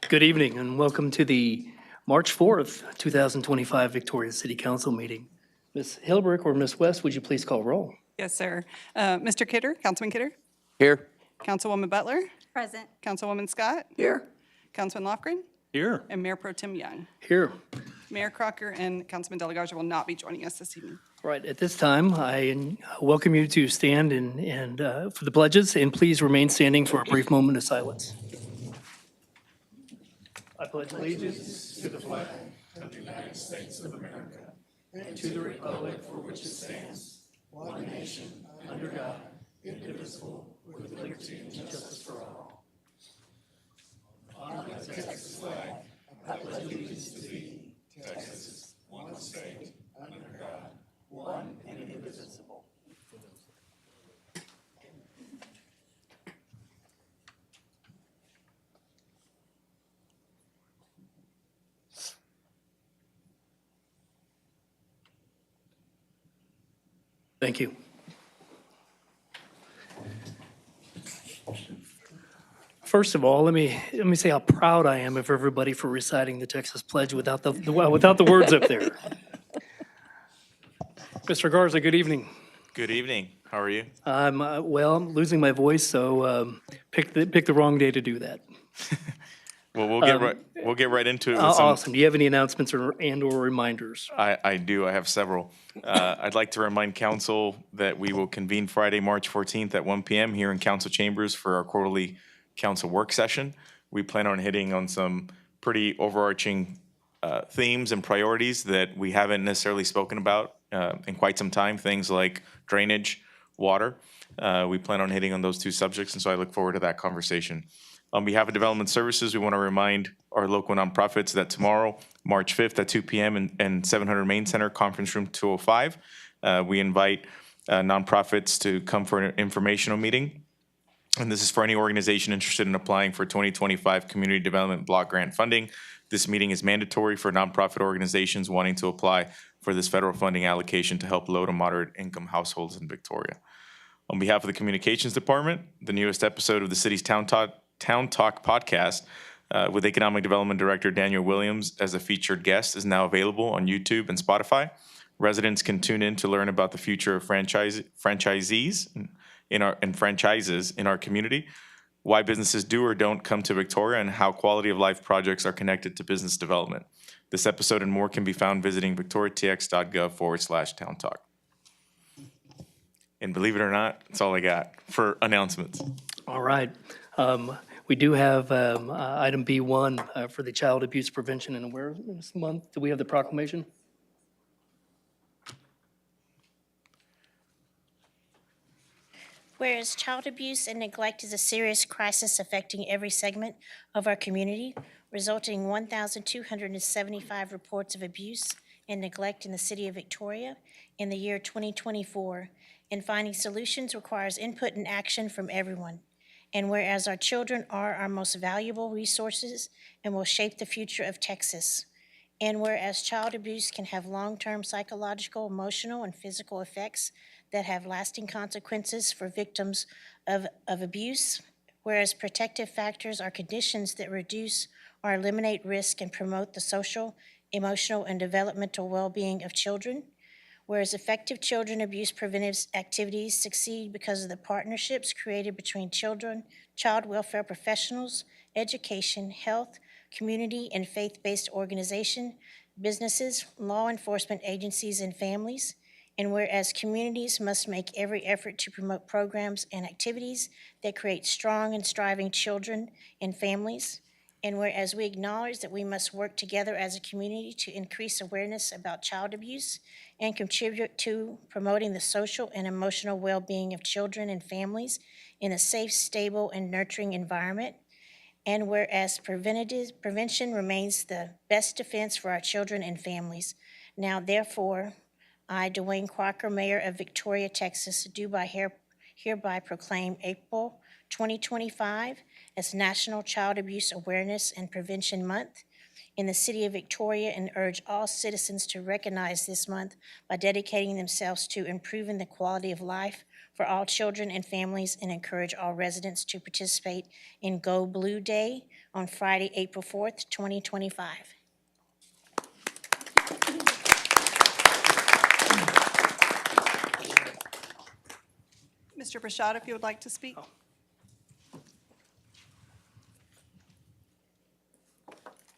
Good evening and welcome to the March 4th, 2025 Victoria City Council meeting. Ms. Hilbrick or Ms. West, would you please call roll? Yes, sir. Mr. Kidder, Councilman Kidder, Here. Councilwoman Butler, Present. Councilwoman Scott, Here. Councilman Lofgren, Here. and Mayor Pro Tem Young. Here. Mayor Crocker and Councilman Delegaja will not be joining us this evening. Right, at this time, I welcome you to stand and for the pledges, and please remain standing for a brief moment of silence. I pledge allegiance to the flag of the United States of America and to the republic for which it stands, one nation, under God, indivisible, with liberty and justice for all. On the Texas flag, I pledge allegiance to thee, Texas, one state, under God, one and indivisible. Thank you. First of all, let me say how proud I am of everybody for reciting the Texas Pledge without the words up there. Mr. Garza, good evening. Good evening. How are you? I'm I'm losing my voice, so pick the wrong day to do that. Well, we'll get right into it. With some, Awesome. Do you have any announcements or reminders? I do. I have several. I'd like to remind council that we will convene Friday, March 14th at 1 p.m. here in council chambers for our quarterly council work session. We plan on hitting on some pretty overarching themes and priorities that we haven't necessarily spoken about in quite some time. Things like drainage, water. We plan on hitting on those two subjects, and so I look forward to that conversation. On behalf of Development Services, we want to remind our local nonprofits that tomorrow, March 5th at 2 p.m. in 700 Main Center, Conference Room 205, we invite nonprofits to come for an informational meeting. And this is for any organization interested in applying for 2025 Community Development Block Grant funding. This meeting is mandatory for nonprofit organizations wanting to apply for this federal funding allocation to help low to moderate income households in Victoria. On behalf of the Communications Department, the newest episode of the city's Town Talk podcast with Economic Development Director Daniel Williams as a featured guest is now available on YouTube and Spotify. Residents can tune in to learn about the future of franchisees and franchises in our community, why businesses do or don't come to Victoria, and how quality of life projects are connected to business development. This episode and more can be found visiting victoriatx.gov/Town Talk. And believe it or not, that's all I got for announcements. All right. We do have item B1 for the Child Abuse Prevention and Awareness Month. Do we have the proclamation? Whereas child abuse and neglect is a serious crisis affecting every segment of our community, resulting in 1,275 reports of abuse and neglect in the city of Victoria in the year 2024, and finding solutions requires input and action from everyone. And whereas our children are our most valuable resources and will shape the future of Texas, and whereas child abuse can have long-term psychological, emotional, and physical effects that have lasting consequences for victims of abuse, whereas protective factors are conditions that reduce or eliminate risk and promote the social, emotional, and developmental well-being of children, whereas effective children abuse preventive activities succeed because of the partnerships created between children, child welfare professionals, education, health, community, and faith-based organizations, businesses, law enforcement agencies, and families, and whereas communities must make every effort to promote programs and activities that create strong and striving children and families, and whereas we acknowledge that we must work together as a community to increase awareness about child abuse and contribute to promoting the social and emotional well-being of children and families in a safe, stable, and nurturing environment, and whereas prevention remains the best defense for our children and families. Now, therefore, I, Duane Crocker, Mayor of Victoria, Texas, do hereby proclaim April 2025 as National Child Abuse Awareness and Prevention Month in the city of Victoria, and urge all citizens to recognize this month by dedicating themselves to improving the quality of life for all children and families and encourage all residents to participate in Go Blue Day on Friday, April 4th, 2025. Mr. Brashad, if you would like to speak.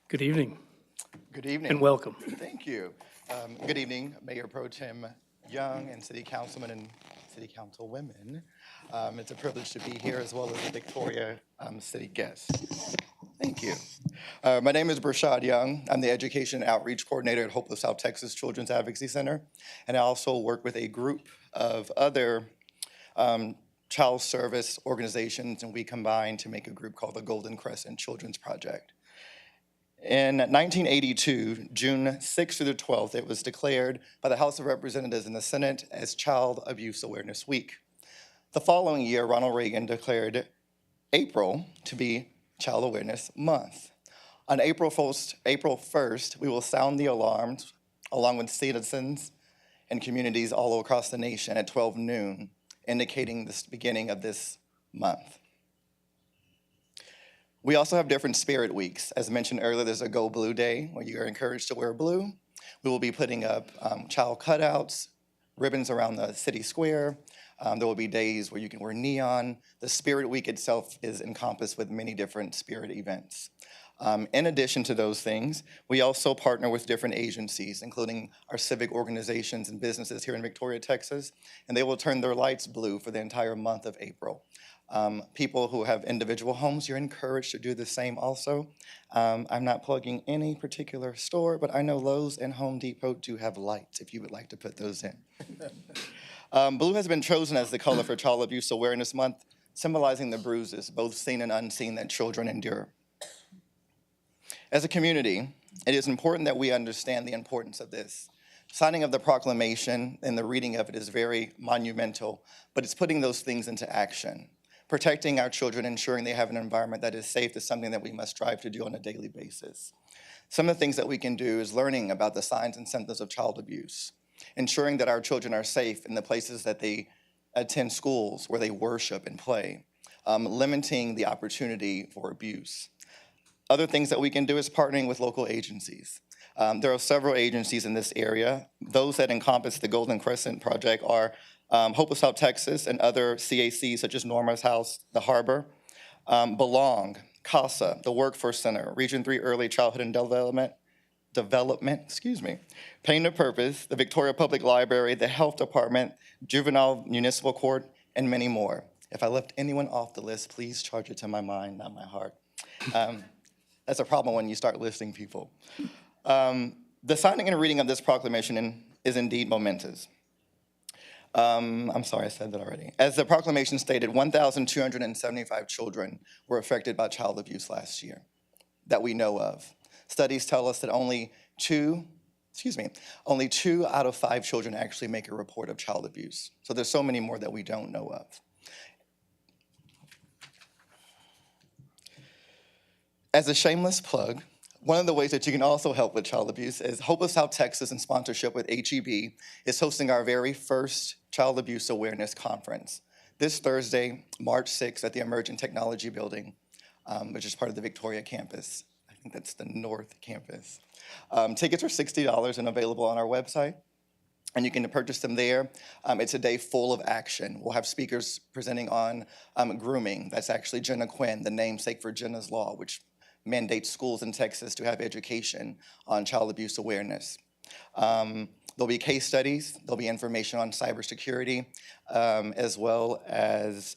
Good evening Good evening. and welcome. Thank you. Good evening, Mayor Pro Tem Young and City Councilmen and City Councilwomen. It's a privilege to be here as well as the Victoria City guests. Thank you. My name is Brashad Young. I'm the Education and Outreach Coordinator at Hope of South Texas Children's Advocacy Center. And I also work with a group of other child service organizations, and we combine to make a group called the Golden Crescent Children's Project. In 1982, June 6th through the 12th, it was declared by the House of Representatives and the Senate as Child Abuse Awareness Week. The following year, Ronald Reagan declared April to be Child Awareness Month. On April 1st, we will sound the alarms along with citizens and communities all across the nation at 12 noon, indicating the beginning of this month. We also have different spirit weeks. As mentioned earlier, there's a Go Blue Day where you are encouraged to wear blue. We will be putting up child cutouts, ribbons around the city square. There will be days where you can wear neon. The Spirit Week itself is encompassed with many different spirit events. In addition to those things, we also partner with different agencies, including our civic organizations and businesses here in Victoria, Texas, and they will turn their lights blue for the entire month of April. People who have individual homes, you're encouraged to do the same also. I'm not plugging any particular store, but I know Lowe's and Home Depot do have lights if you would like to put those in. Blue has been chosen as the color for Child Abuse Awareness Month, symbolizing the bruises, both seen and unseen, that children endure. As a community, it is important that we understand the importance of this. Signing of the proclamation and the reading of it is very monumental, but it's putting those things into action. Protecting our children, ensuring they have an environment that is safe is something that we must strive to do on a daily basis. Some of the things that we can do is learning about the signs and symptoms of child abuse, ensuring that our children are safe in the places that they attend schools, where they worship and play, limiting the opportunity for abuse. Other things that we can do is partnering with local agencies. There are several agencies in this area. Those that encompass the Golden Crescent Project are Hope of South Texas and other CACs such as Norma's House, the Harbor, Belong, CASA, the Workforce Center, Region 3 Early Childhood and Development, Pain to Purpose, the Victoria Public Library, the Health Department, Juvenile Municipal Court, and many more. If I left anyone off the list, please charge it to my mind, not my heart. That's a problem when you start listing people. The signing and reading of this proclamation is indeed momentous. I'm sorry, I said that already. As the proclamation stated, 1,275 children were affected by child abuse last year that we know of. Studies tell us that only two out of 5 children actually make a report of child abuse. So there's so many more that we don't know of. As a shameless plug, one of the ways that you can also help with child abuse is Hope of South Texas, in sponsorship with HEB, is hosting our very first Child Abuse Awareness Conference this Thursday, March 6th, at the Emerging Technology Building, which is part of the Victoria campus. I think that's the North Campus. Tickets are $60 and available on our website, and you can purchase them there. It's a day full of action. We'll have speakers presenting on grooming. That's actually Jenna Quinn, the namesake for Jenna's Law, which mandates schools in Texas to have education on child abuse awareness. There'll be case studies, there'll be information on cybersecurity, as well as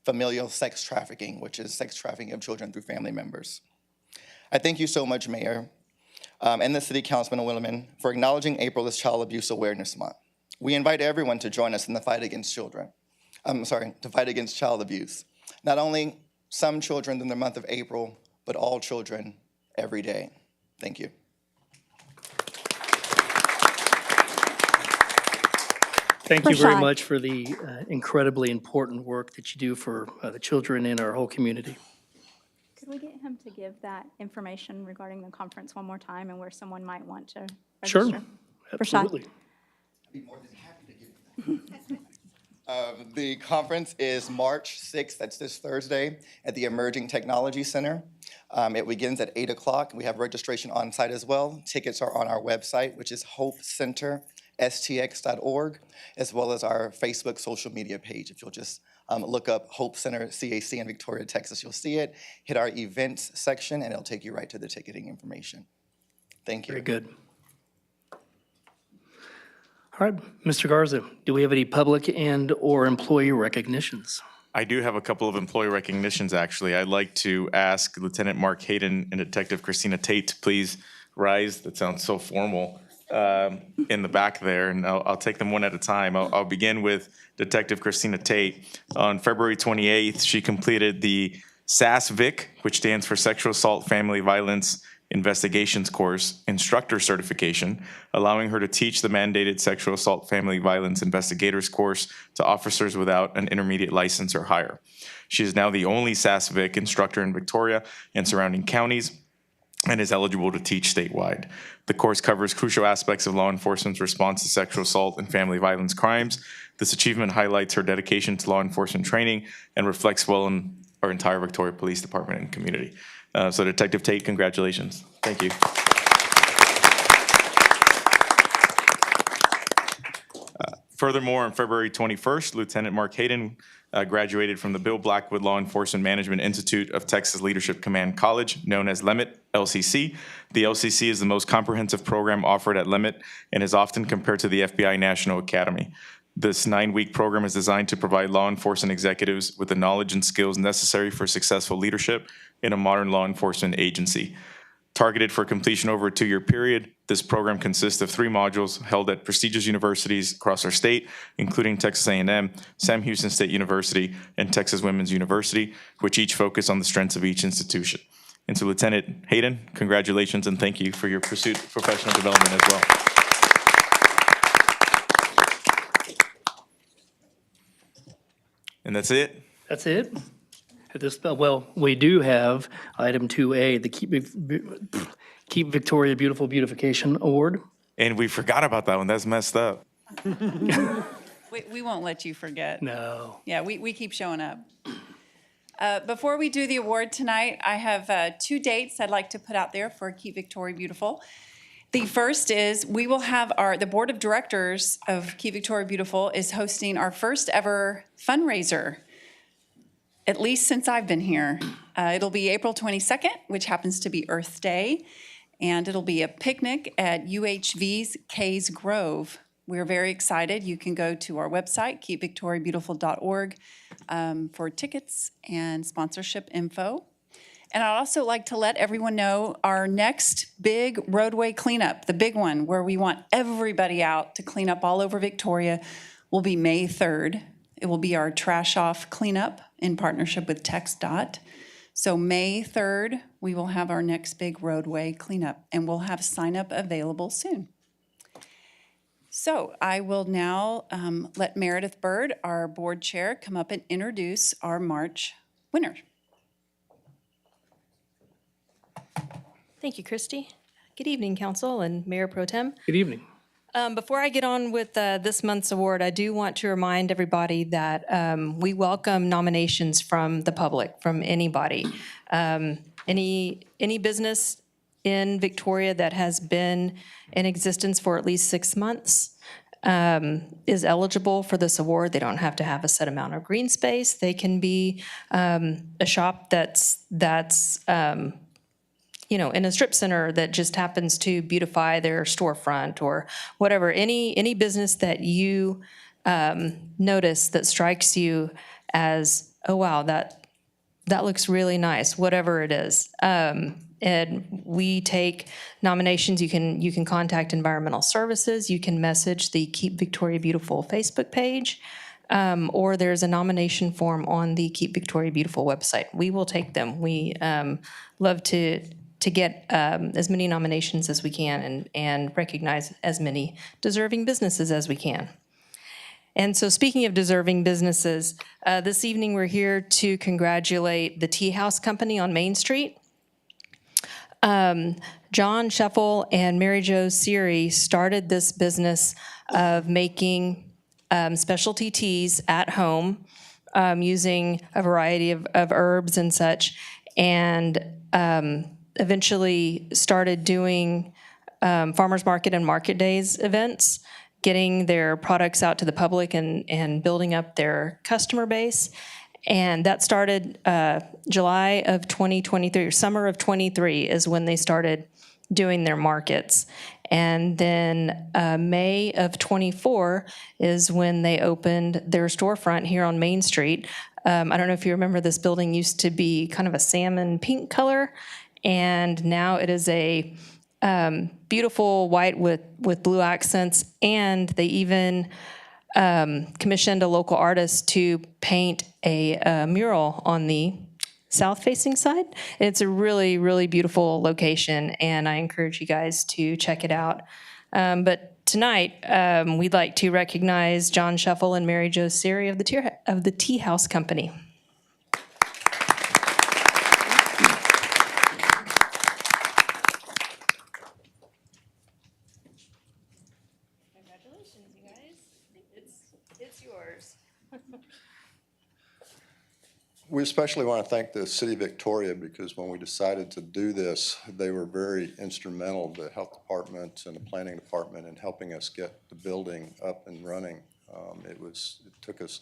familial sex trafficking, which is sex trafficking of children through family members. I thank you so much, Mayor, and the City Councilmen and women for acknowledging April as Child Abuse Awareness Month. We invite everyone to join us in the fight against to fight against child abuse. Not only some children in the month of April, but all children every day. Thank you. Thank you very much for the incredibly important work that you do for the children in our whole community. Could we get him to give that information regarding the conference one more time and where someone might want to register? Sure, Rashad. absolutely. I'd be more than happy to give you that. The conference is March 6th, that's this Thursday, at the Emerging Technology Center. It begins at 8 o'clock. We have registration on site as well. Tickets are on our website, which is hopecenterstx.org, as well as our Facebook social media page. If you'll just look up Hope Center CAC in Victoria, Texas, you'll see it. Hit our events section, and it'll take you right to the ticketing information. Thank you. Very good. All right, Mr. Garza, do we have any public and/or employee recognitions? I do have a couple of employee recognitions, actually. I'd like to ask Lieutenant Mark Hayden and Detective Christina Tate to please rise. That sounds so formal in the back there, and I'll take them one at a time. I'll begin with Detective Christina Tate. On February 28th, she completed the SAS-VIC, which stands for Sexual Assault Family Violence Investigations course, instructor certification, allowing her to teach the mandated Sexual Assault Family Violence Investigators course to officers without an intermediate license or higher. She is now the only SAS-VIC instructor in Victoria and surrounding counties and is eligible to teach statewide. The course covers crucial aspects of law enforcement's response to sexual assault and family violence crimes. This achievement highlights her dedication to law enforcement training and reflects well in our entire Victoria Police Department and community. So Detective Tate, congratulations. Thank you. Furthermore, on February 21st, Lieutenant Mark Hayden graduated from the Bill Blackwood Law Enforcement Management Institute of Texas Leadership Command College, known as LEMIT, LCC. The LCC is the most comprehensive program offered at LEMIT and is often compared to the FBI National Academy. This 9-week program is designed to provide law enforcement executives with the knowledge and skills necessary for successful leadership in a modern law enforcement agency. Targeted for completion over a 2-year period, this program consists of 3 modules held at prestigious universities across our state, including Texas A&M, Sam Houston State University, and Texas Women's University, which each focus on the strengths of each institution. And to Lieutenant Hayden, congratulations and thank you for your pursuit of professional development as well. And that's it. That's it? At this, well, we do have item 2A, the Keep Victoria Beautiful Beautification Award. And we forgot about that one. That's messed up. We won't let you forget. No. Yeah, we keep showing up. Before we do the award tonight, I have 2 dates I'd like to put out there for Keep Victoria Beautiful. The first is we will have the board of directors of Keep Victoria Beautiful is hosting our first ever fundraiser, at least since I've been here. It'll be April 22nd, which happens to be Earth Day, and it'll be a picnic at UHV's Kays Grove. We're very excited. You can go to our website, keepvictoriabeautiful.org, for tickets and sponsorship info. And I'd also like to let everyone know our next big roadway cleanup, the big one where we want everybody out to clean up all over Victoria, will be May 3rd. It will be our trash off cleanup in partnership with TxDOT. So May 3rd, we will have our next big roadway cleanup, and we'll have sign up available soon. So I will now let Meredith Bird, our board chair, come up and introduce our March winner. Thank you, Christy. Good evening, Council and Mayor Pro Tem. Good evening. Before I get on with this month's award, I do want to remind everybody that we welcome nominations from the public, from anybody. Any business in Victoria that has been in existence for at least 6 months is eligible for this award. They don't have to have a set amount of green space. They can be a shop that's in a strip center that just happens to beautify their storefront or whatever. Any business that you notice that strikes you as, oh wow, that looks really nice, whatever it is. And we take nominations. You can contact Environmental Services. You can message the Keep Victoria Beautiful Facebook page. Or there's a nomination form on the Keep Victoria Beautiful website. We will take them. We love to get as many nominations as we can and recognize as many deserving businesses as we can. And so speaking of deserving businesses, this evening we're here to congratulate the Tea House Company on Main Street. John Scheffel and Mary Jo Seary started this business of making specialty teas at home using a variety of herbs and such, and eventually started doing farmers market and market days events, getting their products out to the public and building up their customer base. And that started July of 2023, or summer of 23 is when they started doing their markets. And then May of 24 is when they opened their storefront here on Main Street. I don't know if you remember, this building used to be kind of a salmon pink color, and now it is a beautiful white with blue accents, and they even commissioned a local artist to paint a mural on the south-facing side. It's a really, really beautiful location, and I encourage you guys to check it out. But tonight, we'd like to recognize John Shuffle and Mary Jo Siri of the Tea House Company. Congratulations, you guys. It's yours. We especially want to thank the City of Victoria, because when we decided to do this, they were very instrumental, the health department and the planning department, in helping us get the building up and running. It took us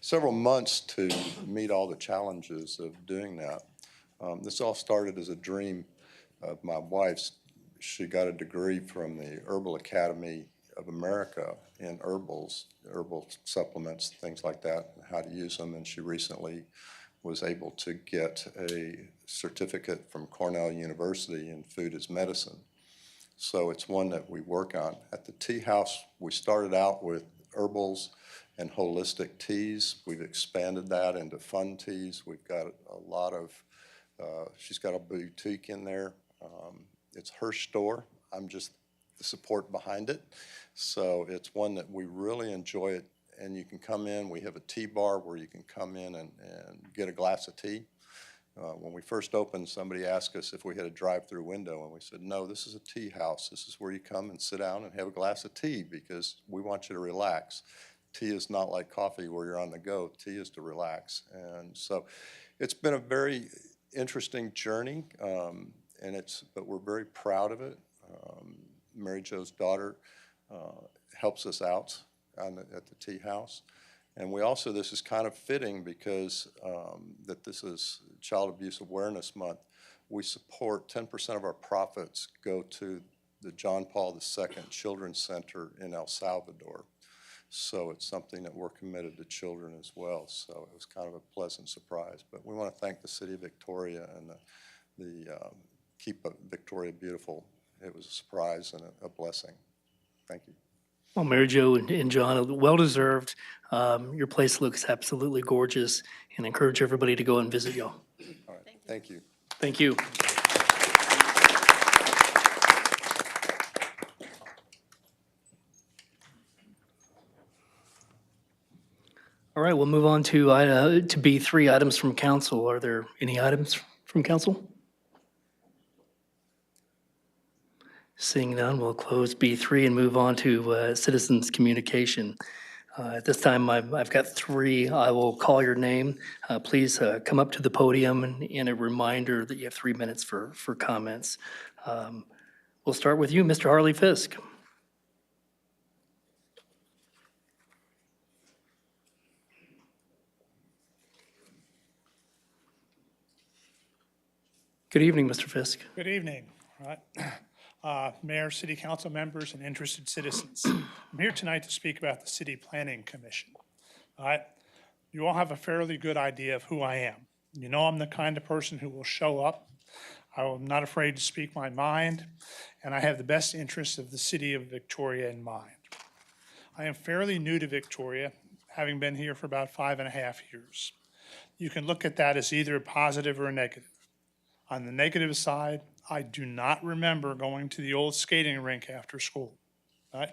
several months to meet all the challenges of doing that. This all started as a dream of my wife's. She got a degree from the Herbal Academy of America in herbal supplements, things like that, how to use them, and she recently was able to get a certificate from Cornell University in food as medicine. So it's one that we work on. At the tea house, we started out with herbals and holistic teas. We've expanded that into fun teas. We've got a lot of, she's got a boutique in there. It's her store. I'm just the support behind it. So it's one that we really enjoy it. And you can come in, we have a tea bar where you can come in and get a glass of tea. When we first opened, somebody asked us if we had a drive-through window, and we said, no, this is a tea house. This is where you come and sit down and have a glass of tea, because we want you to relax. Tea is not like coffee where you're on the go. Tea is to relax. And so it's been a very interesting journey, but we're very proud of it. Mary Jo's daughter helps us out at the tea house. And we also, this is kind of fitting because that this is Child Abuse Awareness Month. We support 10% of our profits go to the John Paul II Children's Center in El Salvador. So it's something that we're committed to children as well. So it was kind of a pleasant surprise. But we want to thank the City of Victoria and the Keep Victoria Beautiful. It was a surprise and a blessing. Thank you. Well, Mary Jo and John, well-deserved. Your place looks absolutely gorgeous, and I encourage everybody to go and visit y'all. All right, thank you. Thank you. All right, we'll move on to B3, items from council. Are there any items from council? Seeing none, we'll close B3 and move on to citizens' communication. At this time, I've got three. I will call your name. Please come up to the podium, and a reminder that you have 3 minutes for comments. We'll start with you, Mr. Harley Fisk. Good evening, Mr. Fisk. Good evening. All right. Mayor, city council members, and interested citizens. I'm here tonight to speak about the City Planning Commission. All right. You all have a fairly good idea of who I am. You know I'm the kind of person who will show up. I'm not afraid to speak my mind, and I have the best interests of the city of Victoria in mind. I am fairly new to Victoria, having been here for about 5.5 years. You can look at that as either a positive or a negative. On the negative side, I do not remember going to the old skating rink after school. Right?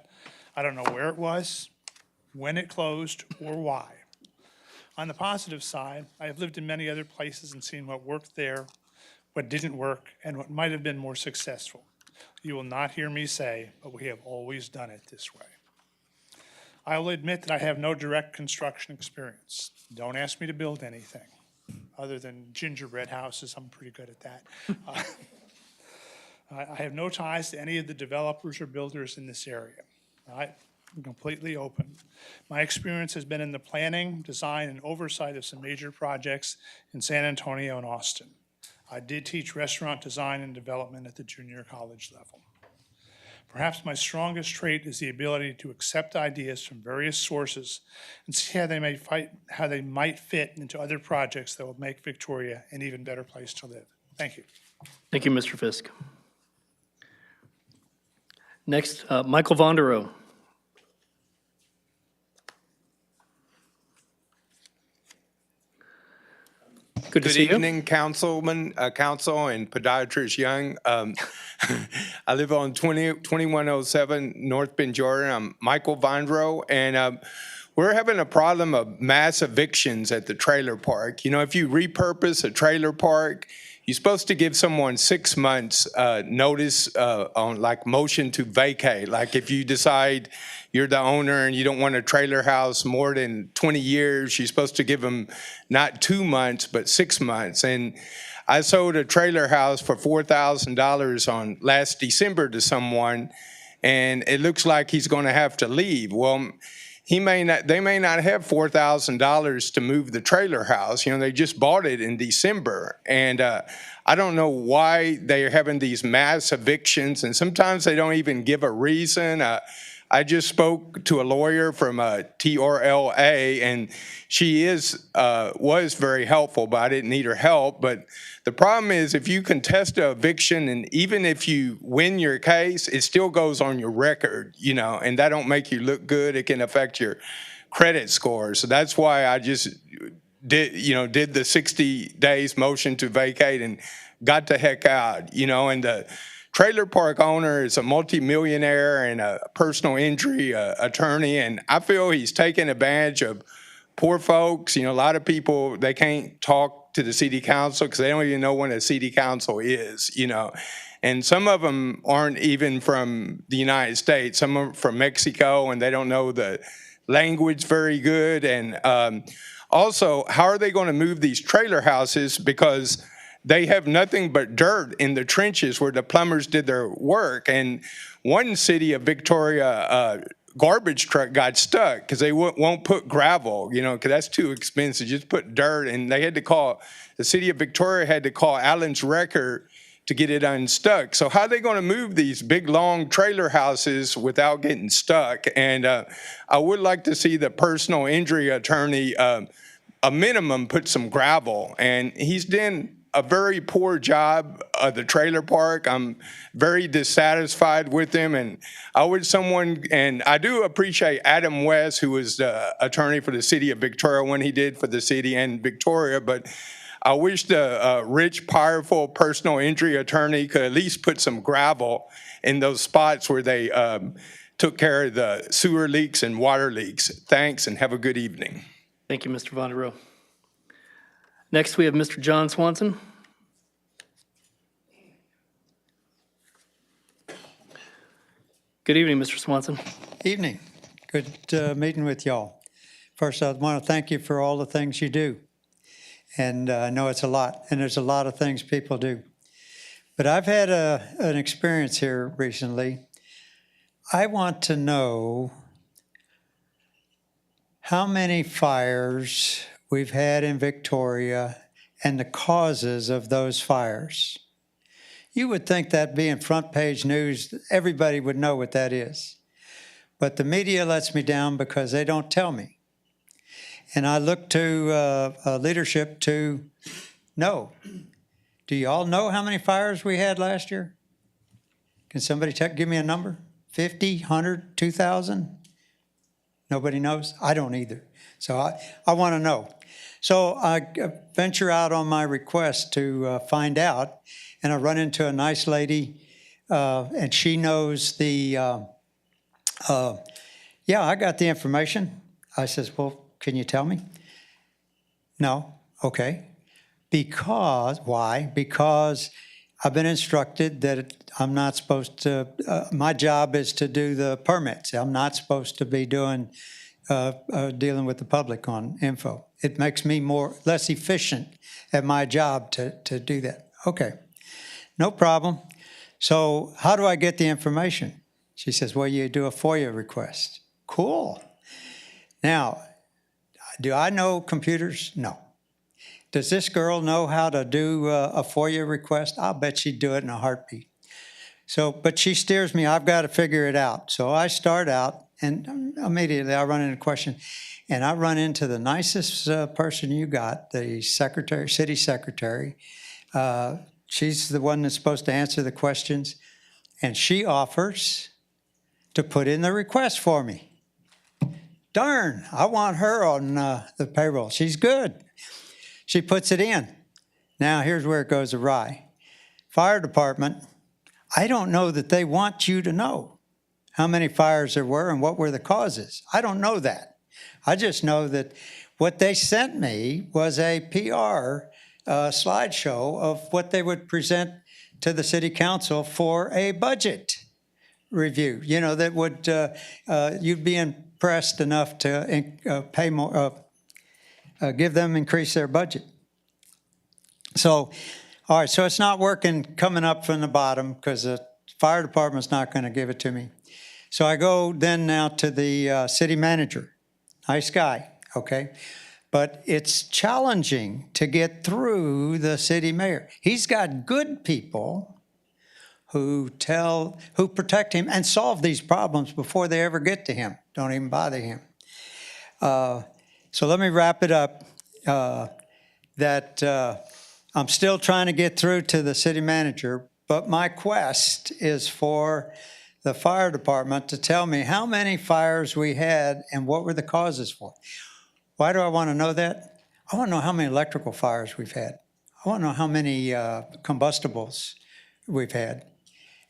I don't know where it was, when it closed, or why. On the positive side, I have lived in many other places and seen what worked there, what didn't work, and what might have been more successful. You will not hear me say, but we have always done it this way. I will admit that I have no direct construction experience. Don't ask me to build anything. Other than gingerbread houses, I'm pretty good at that. I have no ties to any of the developers or builders in this area. I'm completely open. My experience has been in the planning, design, and oversight of some major projects in San Antonio and Austin. I did teach restaurant design and development at the junior college level. Perhaps my strongest trait is the ability to accept ideas from various sources and see how they might fit into other projects that will make Victoria an even better place to live. Thank you. Thank you, Mr. Fisk. Next, Michael Vonderow. Good to Good see you. evening, Councilman, Council, and Podiatrist Young. I live on 2107 North Bend, Jordan. I'm Michael Vonderow, and we're having a problem of mass evictions at the trailer park. You know, if you repurpose a trailer park, you're supposed to give someone 6 months notice on like motion to vacate. Like if you decide you're the owner and you don't want a trailer house more than 20 years, you're supposed to give them not 2 months, but 6 months. And I sold a trailer house for $4,000 on last December to someone, and it looks like he's going to have to leave. Well, they may not have $4,000 to move the trailer house. You know, they just bought it in December. And I don't know why they're having these mass evictions, and sometimes they don't even give a reason. I just spoke to a lawyer from TRLA, and she was very helpful, but I didn't need her help. But the problem is if you contest an eviction, and even if you win your case, it still goes on your record, you know, and that don't make you look good. It can affect your credit score. So that's why I just did the 60 days motion to vacate and got the heck out, you know. And the trailer park owner is a multimillionaire and a personal injury attorney, and I feel he's taking advantage of poor folks. You know, a lot of people, they can't talk to the city council because they don't even know what a city council is, you know. And some of them aren't even from the United States. Some are from Mexico, and they don't know the language very good. And also, how are they going to move these trailer houses? Because they have nothing but dirt in the trenches where the plumbers did their work. And one city of Victoria garbage truck got stuck because they won't put gravel, you know, because that's too expensive. Just put dirt, and they had to call, the city of Victoria had to call Allen's Record to get it unstuck. So how are they going to move these big, long trailer houses without getting stuck? And I would like to see the personal injury attorney, a minimum, put some gravel. And he's done a very poor job of the trailer park. I'm very dissatisfied with him, and I do appreciate Adam West, who was the attorney for the city of Victoria when he did for the city and Victoria, but I wish the rich, powerful personal injury attorney could at least put some gravel in those spots where they took care of the sewer leaks and water leaks. Thanks, and have a good evening. Thank you, Mr. Vonderow. Next, we have Mr. John Swanson. Good evening, Mr. Swanson. Evening. Good meeting with y'all. First, I want to thank you for all the things you do. And I know it's a lot, and there's a lot of things people do. But I've had an experience here recently. I want to know how many fires we've had in Victoria and the causes of those fires. You would think that being front page news, everybody would know what that is. But the media lets me down because they don't tell me. And I look to leadership to know. Do you all know how many fires we had last year? Can somebody give me a number? 50, 100, 2,000? Nobody knows? I don't either. So I want to know. So I venture out on my request to find out, and I run into a nice lady, and she knows the, yeah, I got the information. I says, well, can you tell me? No. Okay. Why? Because I've been instructed that I'm not supposed to, my job is to do the permits. I'm not supposed to be doing dealing with the public on info. It makes me less efficient at my job to do that. Okay, no problem. So how do I get the information? She says, well, you do a FOIA request. Cool. Now, do I know computers? No. Does this girl know how to do a FOIA request? I'll bet she'd do it in a heartbeat. So, but she steers me, I've got to figure it out. So I start out, and immediately I run into a question, and I run into the nicest person you got, the secretary, city secretary. She's the one that's supposed to answer the questions, and she offers to put in the request for me. Darn, I want her on the payroll. She's good. She puts it in. Now, here's where it goes awry. Fire department, I don't know that they want you to know how many fires there were and what were the causes. I don't know that. I just know that what they sent me was a PR slideshow of what they would present to the city council for a budget review. You know, that would, you'd be impressed enough to pay more, give them increase their budget. So, all right, so it's not working coming up from the bottom because the fire department's not going to give it to me. So I go then now to the city manager. Nice guy, okay? But it's challenging to get through the city mayor. He's got good people who protect him and solve these problems before they ever get to him. Don't even bother him. So let me wrap it up that I'm still trying to get through to the city manager, but my quest is for the fire department to tell me how many fires we had and what were the causes for. Why do I want to know that? I want to know how many electrical fires we've had. I want to know how many combustibles we've had.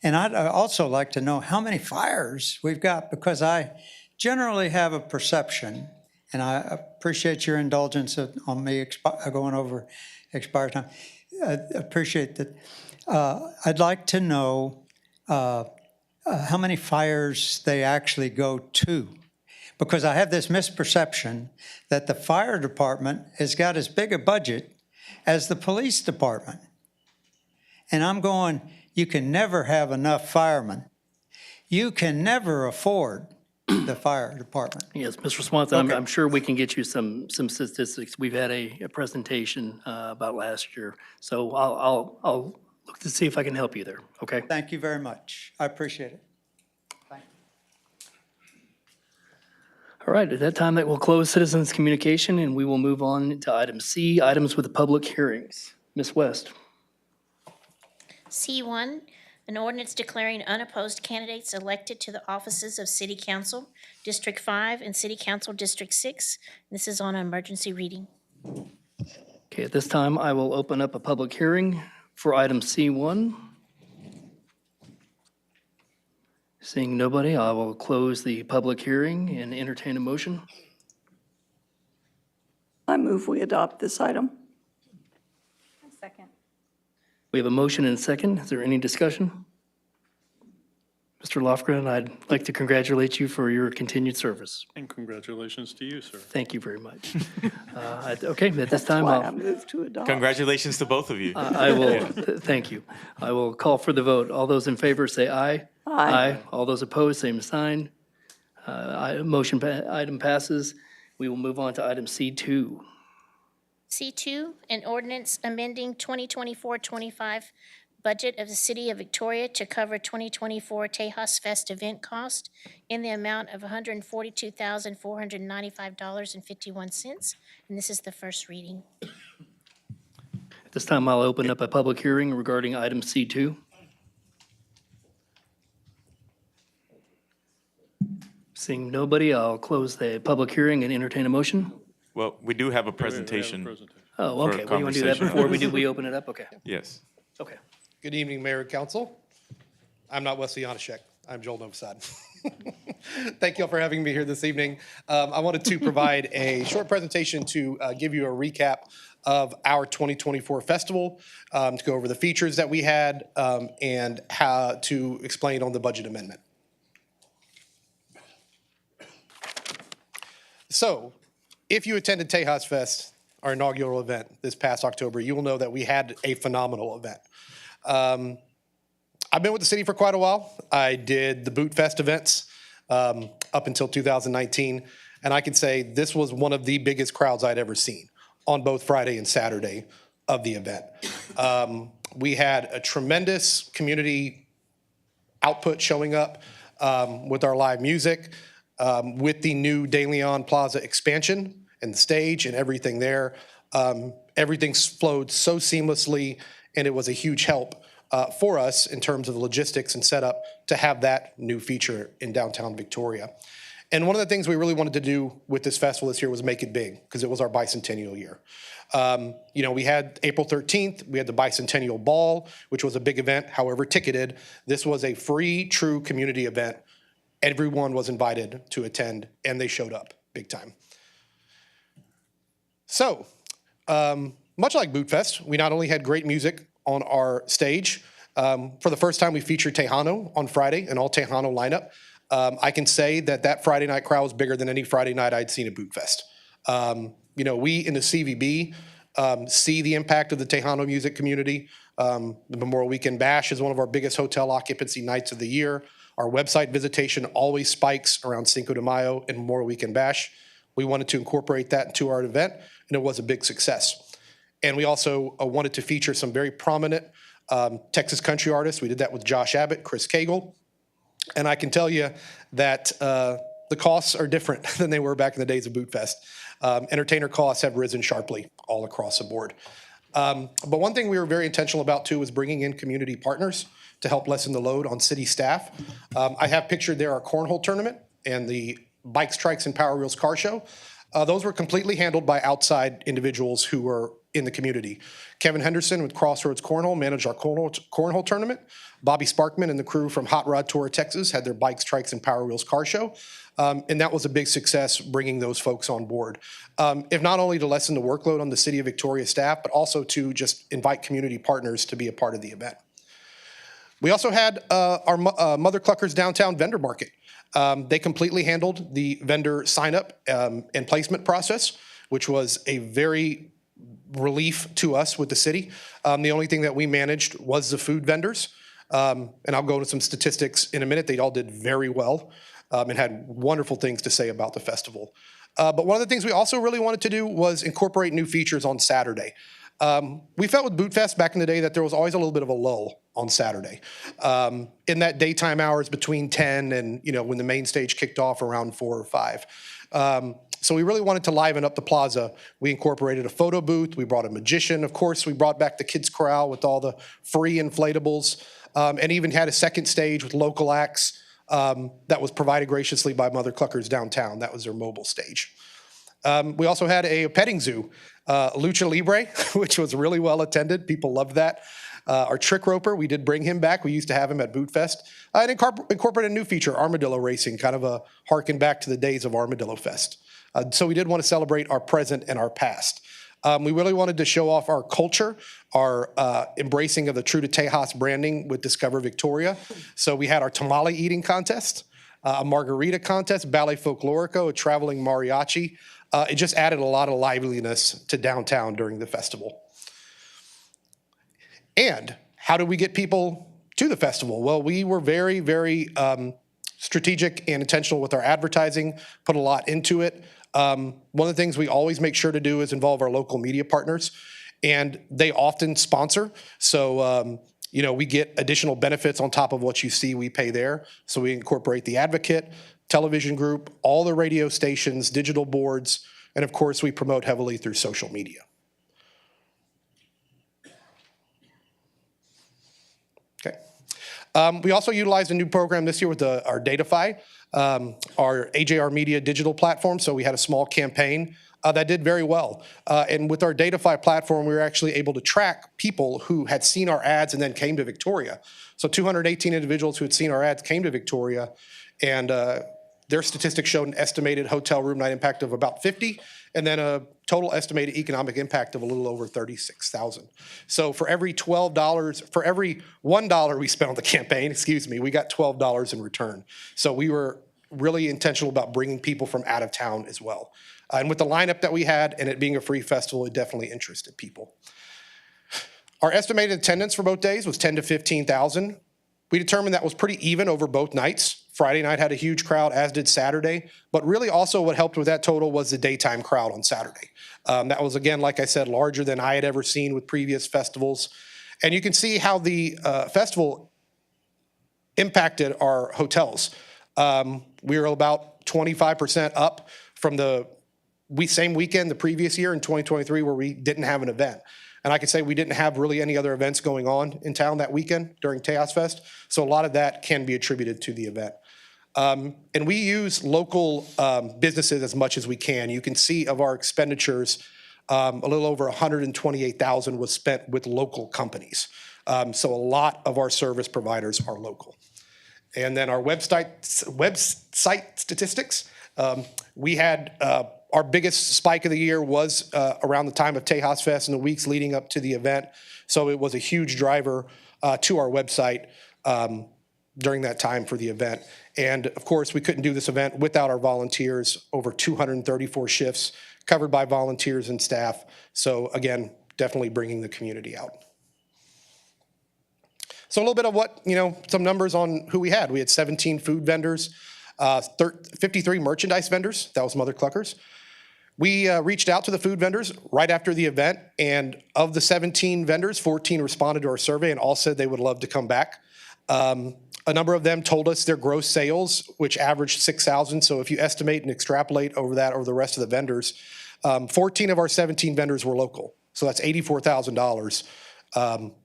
And I'd also like to know how many fires we've got, because I generally have a perception, and I appreciate your indulgence on me going over expired time. I appreciate that. I'd like to know how many fires they actually go to, because I have this misperception that the fire department has got as big a budget as the police department. And I'm going, you can never have enough firemen. You can never afford the fire department. Yes, Mr. Swanson, Okay. I'm sure we can get you some statistics. We've had a presentation about last year, so I'll look to see if I can help you there, okay? Thank you very much. I appreciate it. All right, at that time, that will close citizens' communication, and we will move on to item C, items with public hearings. Ms. West. C1, an ordinance declaring unopposed candidates elected to the offices of City Council, District 5 and City Council District 6. This is on emergency reading. Okay, at this time, I will open up a public hearing for item C1. Seeing nobody, I will close the public hearing and entertain a motion. I move we adopt this item. Second. We have a motion and a second. Is there any discussion? Mr. Lofgren, I'd like to congratulate you for your continued service. And congratulations to you, sir. Thank you very much. Okay, at this time, Why I I'll, move to adopt. Congratulations to both of you. I will, thank you. I will call for the vote. All those in favor say aye. Aye. All those opposed, same sign. Item passes. We will move on to item C2. C2, an ordinance amending 2024-25 budget of the City of Victoria to cover 2024 Tejas Fest event cost in the amount of $142,495.51. And this is the first reading. At this time, I'll open up a public hearing regarding item C2. Seeing nobody, I'll close the public hearing and entertain a motion. Well, we do have a presentation. Oh, For okay. We want to do that conversation. before we open it up? Okay. Yes. Okay. Good evening, Mayor and Council. I'm not Wesley Yanashek. I'm Joel Novosad. Thank you all for having me here this evening. I wanted to provide a short presentation to give you a recap of our 2024 festival, to go over the features that we had, and how to explain on the budget amendment. So if you attended Tejas Fest, our inaugural event this past October, you will know that we had a phenomenal event. I've been with the city for quite a while. I did the Boot Fest events up until 2019, and I can say this was one of the biggest crowds I'd ever seen on both Friday and Saturday of the event. We had a tremendous community output showing up with our live music, with the new De Leon Plaza expansion and the stage and everything there. Everything flowed so seamlessly, and it was a huge help for us in terms of the logistics and setup to have that new feature in downtown Victoria. And one of the things we really wanted to do with this festival this year was make it big, because it was our bicentennial year. We had April 13th, we had the Bicentennial Ball, which was a big event, however ticketed. This was a free, true community event. Everyone was invited to attend, and they showed up big time. So, much like Boot Fest, we not only had great music on our stage. For the first time, we featured Tejano on Friday, an all Tejano lineup. I can say that Friday night crowd was bigger than any Friday night I'd seen at Boot Fest. We in the CVB see the impact of the Tejano music community. The Memorial Weekend Bash is one of our biggest hotel occupancy nights of the year. Our website visitation always spikes around Cinco de Mayo and Memorial Weekend Bash. We wanted to incorporate that into our event, and it was a big success. And we also wanted to feature some very prominent Texas country artists. We did that with Josh Abbott, Chris Cagle. And I can tell you that the costs are different than they were back in the days of Boot Fest. Entertainer costs have risen sharply all across the board. But one thing we were very intentional about, too, was bringing in community partners to help lessen the load on city staff. I have pictured there our cornhole tournament and the Bikes, Trikes, and Power Wheels car show. Those were completely handled by outside individuals who were in the community. Kevin Henderson with Crossroads Cornhole managed our cornhole tournament. Bobby Sparkman and the crew from Hot Rod Tour Texas had their Bikes, Trikes, and Power Wheels car show. And that was a big success bringing those folks on board. If not only to lessen the workload on the City of Victoria staff, but also to just invite community partners to be a part of the event. We also had our Mother Cluckers Downtown Vendor Market. They completely handled the vendor sign-up and placement process, which was a very relief to us with the city. The only thing that we managed was the food vendors. And I'll go into some statistics in a minute. They all did very well and had wonderful things to say about the festival. But one of the things we also really wanted to do was incorporate new features on Saturday. We felt with Boot Fest back in the day that there was always a little bit of a lull on Saturday. In that daytime hours between 10 and, when the main stage kicked off around 4 or 5. So we really wanted to liven up the plaza. We incorporated a photo booth. We brought a magician. Of course, we brought back the Kids Corral with all the free inflatables, and even had a second stage with local acts that was provided graciously by Mother Cluckers Downtown. That was their mobile stage. We also had a petting zoo, Lucha Libre, which was really well attended. People loved that. Our trick roper, we did bring him back. We used to have him at Boot Fest. And incorporate a new feature, armadillo racing, kind of a harken back to the days of Armadillo Fest. So we did want to celebrate our present and our past. We really wanted to show off our culture, our embracing of the True to Tejas branding with Discover Victoria. So we had our tamale eating contest, a margarita contest, ballet folklorico, a traveling mariachi. It just added a lot of liveliness to downtown during the festival. And how do we get people to the festival? Well, we were very, very strategic and intentional with our advertising, put a lot into it. One of the things we always make sure to do is involve our local media partners, and they often sponsor. So, we get additional benefits on top of what you see we pay there. So we incorporate the Advocate, television group, all the radio stations, digital boards, and of course, we promote heavily through social media. Okay. We also utilized a new program this year with our Datafy, our AJR Media digital platform. So we had a small campaign that did very well. And with our Datafy platform, we were actually able to track people who had seen our ads and then came to Victoria. So 218 individuals who had seen our ads came to Victoria, and their statistics showed an estimated hotel room night impact of about 50, and then a total estimated economic impact of a little over $36,000. So for every for every $1 we spent on the campaign, we got $12 in return. So we were really intentional about bringing people from out of town as well. And with the lineup that we had and it being a free festival, it definitely interested people. Our estimated attendance for both days was 10 to 15,000. We determined that was pretty even over both nights. Friday night had a huge crowd, as did Saturday. But really also what helped with that total was the daytime crowd on Saturday. That was, again, like I said, larger than I had ever seen with previous festivals. And you can see how the festival impacted our hotels. We were about 25% up from the same weekend the previous year in 2023 where we didn't have an event. And I can say we didn't have really any other events going on in town that weekend during Tejas Fest. So a lot of that can be attributed to the event. And we use local businesses as much as we can. You can see of our expenditures, a little over 128,000 was spent with local companies. So a lot of our service providers are local. And then our website statistics, we had our biggest spike of the year was around the time of Tejas Fest and the weeks leading up to the event. So it was a huge driver to our website during that time for the event. And of course, we couldn't do this event without our volunteers, over 234 shifts covered by volunteers and staff. So again, definitely bringing the community out. So a little bit of what, some numbers on who we had. We had 17 food vendors, 53 merchandise vendors. That was Mother Cluckers. We reached out to the food vendors right after the event, and of the 17 vendors, 14 responded to our survey and all said they would love to come back. A number of them told us their gross sales, which averaged $6,000. So if you estimate and extrapolate over that over the rest of the vendors, 14 of our 17 vendors were local. So that's $84,000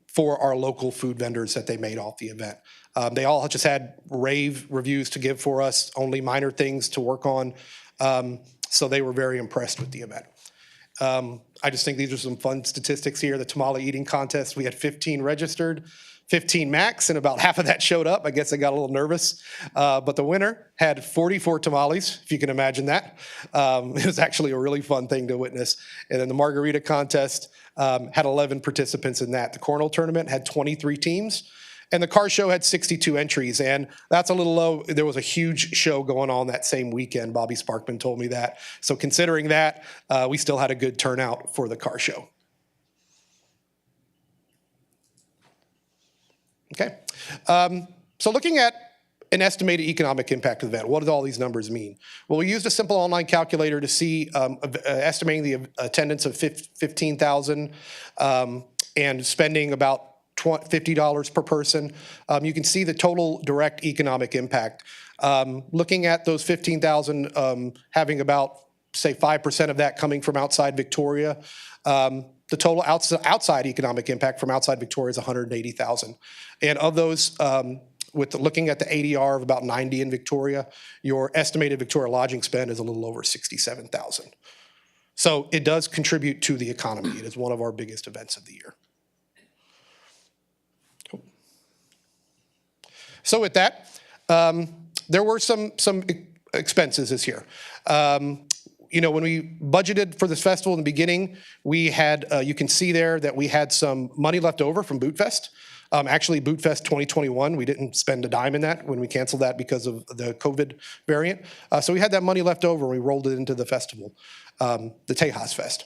for our local food vendors that they made off the event. They all just had rave reviews to give for us, only minor things to work on. So they were very impressed with the event. I just think these are some fun statistics here. The tamale eating contest, we had 15 registered, 15 max, and about half of that showed up. I guess I got a little nervous. But the winner had 44 tamales, if you can imagine that. It was actually a really fun thing to witness. And then the margarita contest had 11 participants in that. The cornhole tournament had 23 teams. And the car show had 62 entries, and that's a little low. There was a huge show going on that same weekend. Bobby Sparkman told me that. So considering that, we still had a good turnout for the car show. Okay. So looking at an estimated economic impact of the event, what do all these numbers mean? Well, we used a simple online calculator to see estimating the attendance of 15,000 and spending about $50 per person. You can see the total direct economic impact. Looking at those 15,000, having about, say, 5% of that coming from outside Victoria, the total outside economic impact from outside Victoria is 180,000. And of those, looking at the ADR of about 90 in Victoria, your estimated Victoria lodging spend is a little over 67,000. So it does contribute to the economy. It is one of our biggest events of the year. So with that, there were some expenses this year. When we budgeted for this festival in the beginning, we had, you can see there that we had some money left over from Bootfest. Actually, Bootfest 2021, we didn't spend a dime in that when we canceled that because of the COVID variant. So we had that money left over and we rolled it into the festival, the Tejas Fest.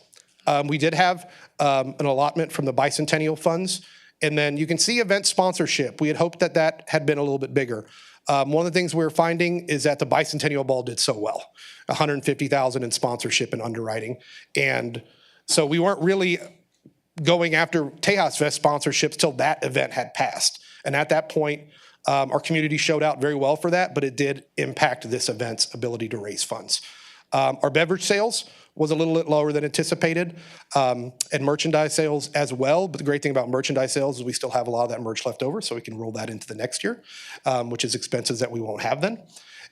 We did have an allotment from the bicentennial funds. And then you can see event sponsorship. We had hoped that that had been a little bit bigger. One of the things we were finding is that the bicentennial ball did so well, $150,000 in sponsorship and underwriting. And so we weren't really going after Tejas Fest sponsorships till that event had passed. And at that point, our community showed out very well for that, but it did impact this event's ability to raise funds. Our beverage sales was a little bit lower than anticipated, and merchandise sales as well. But the great thing about merchandise sales is we still have a lot of that merch left over, so we can roll that into the next year, which is expenses that we won't have then.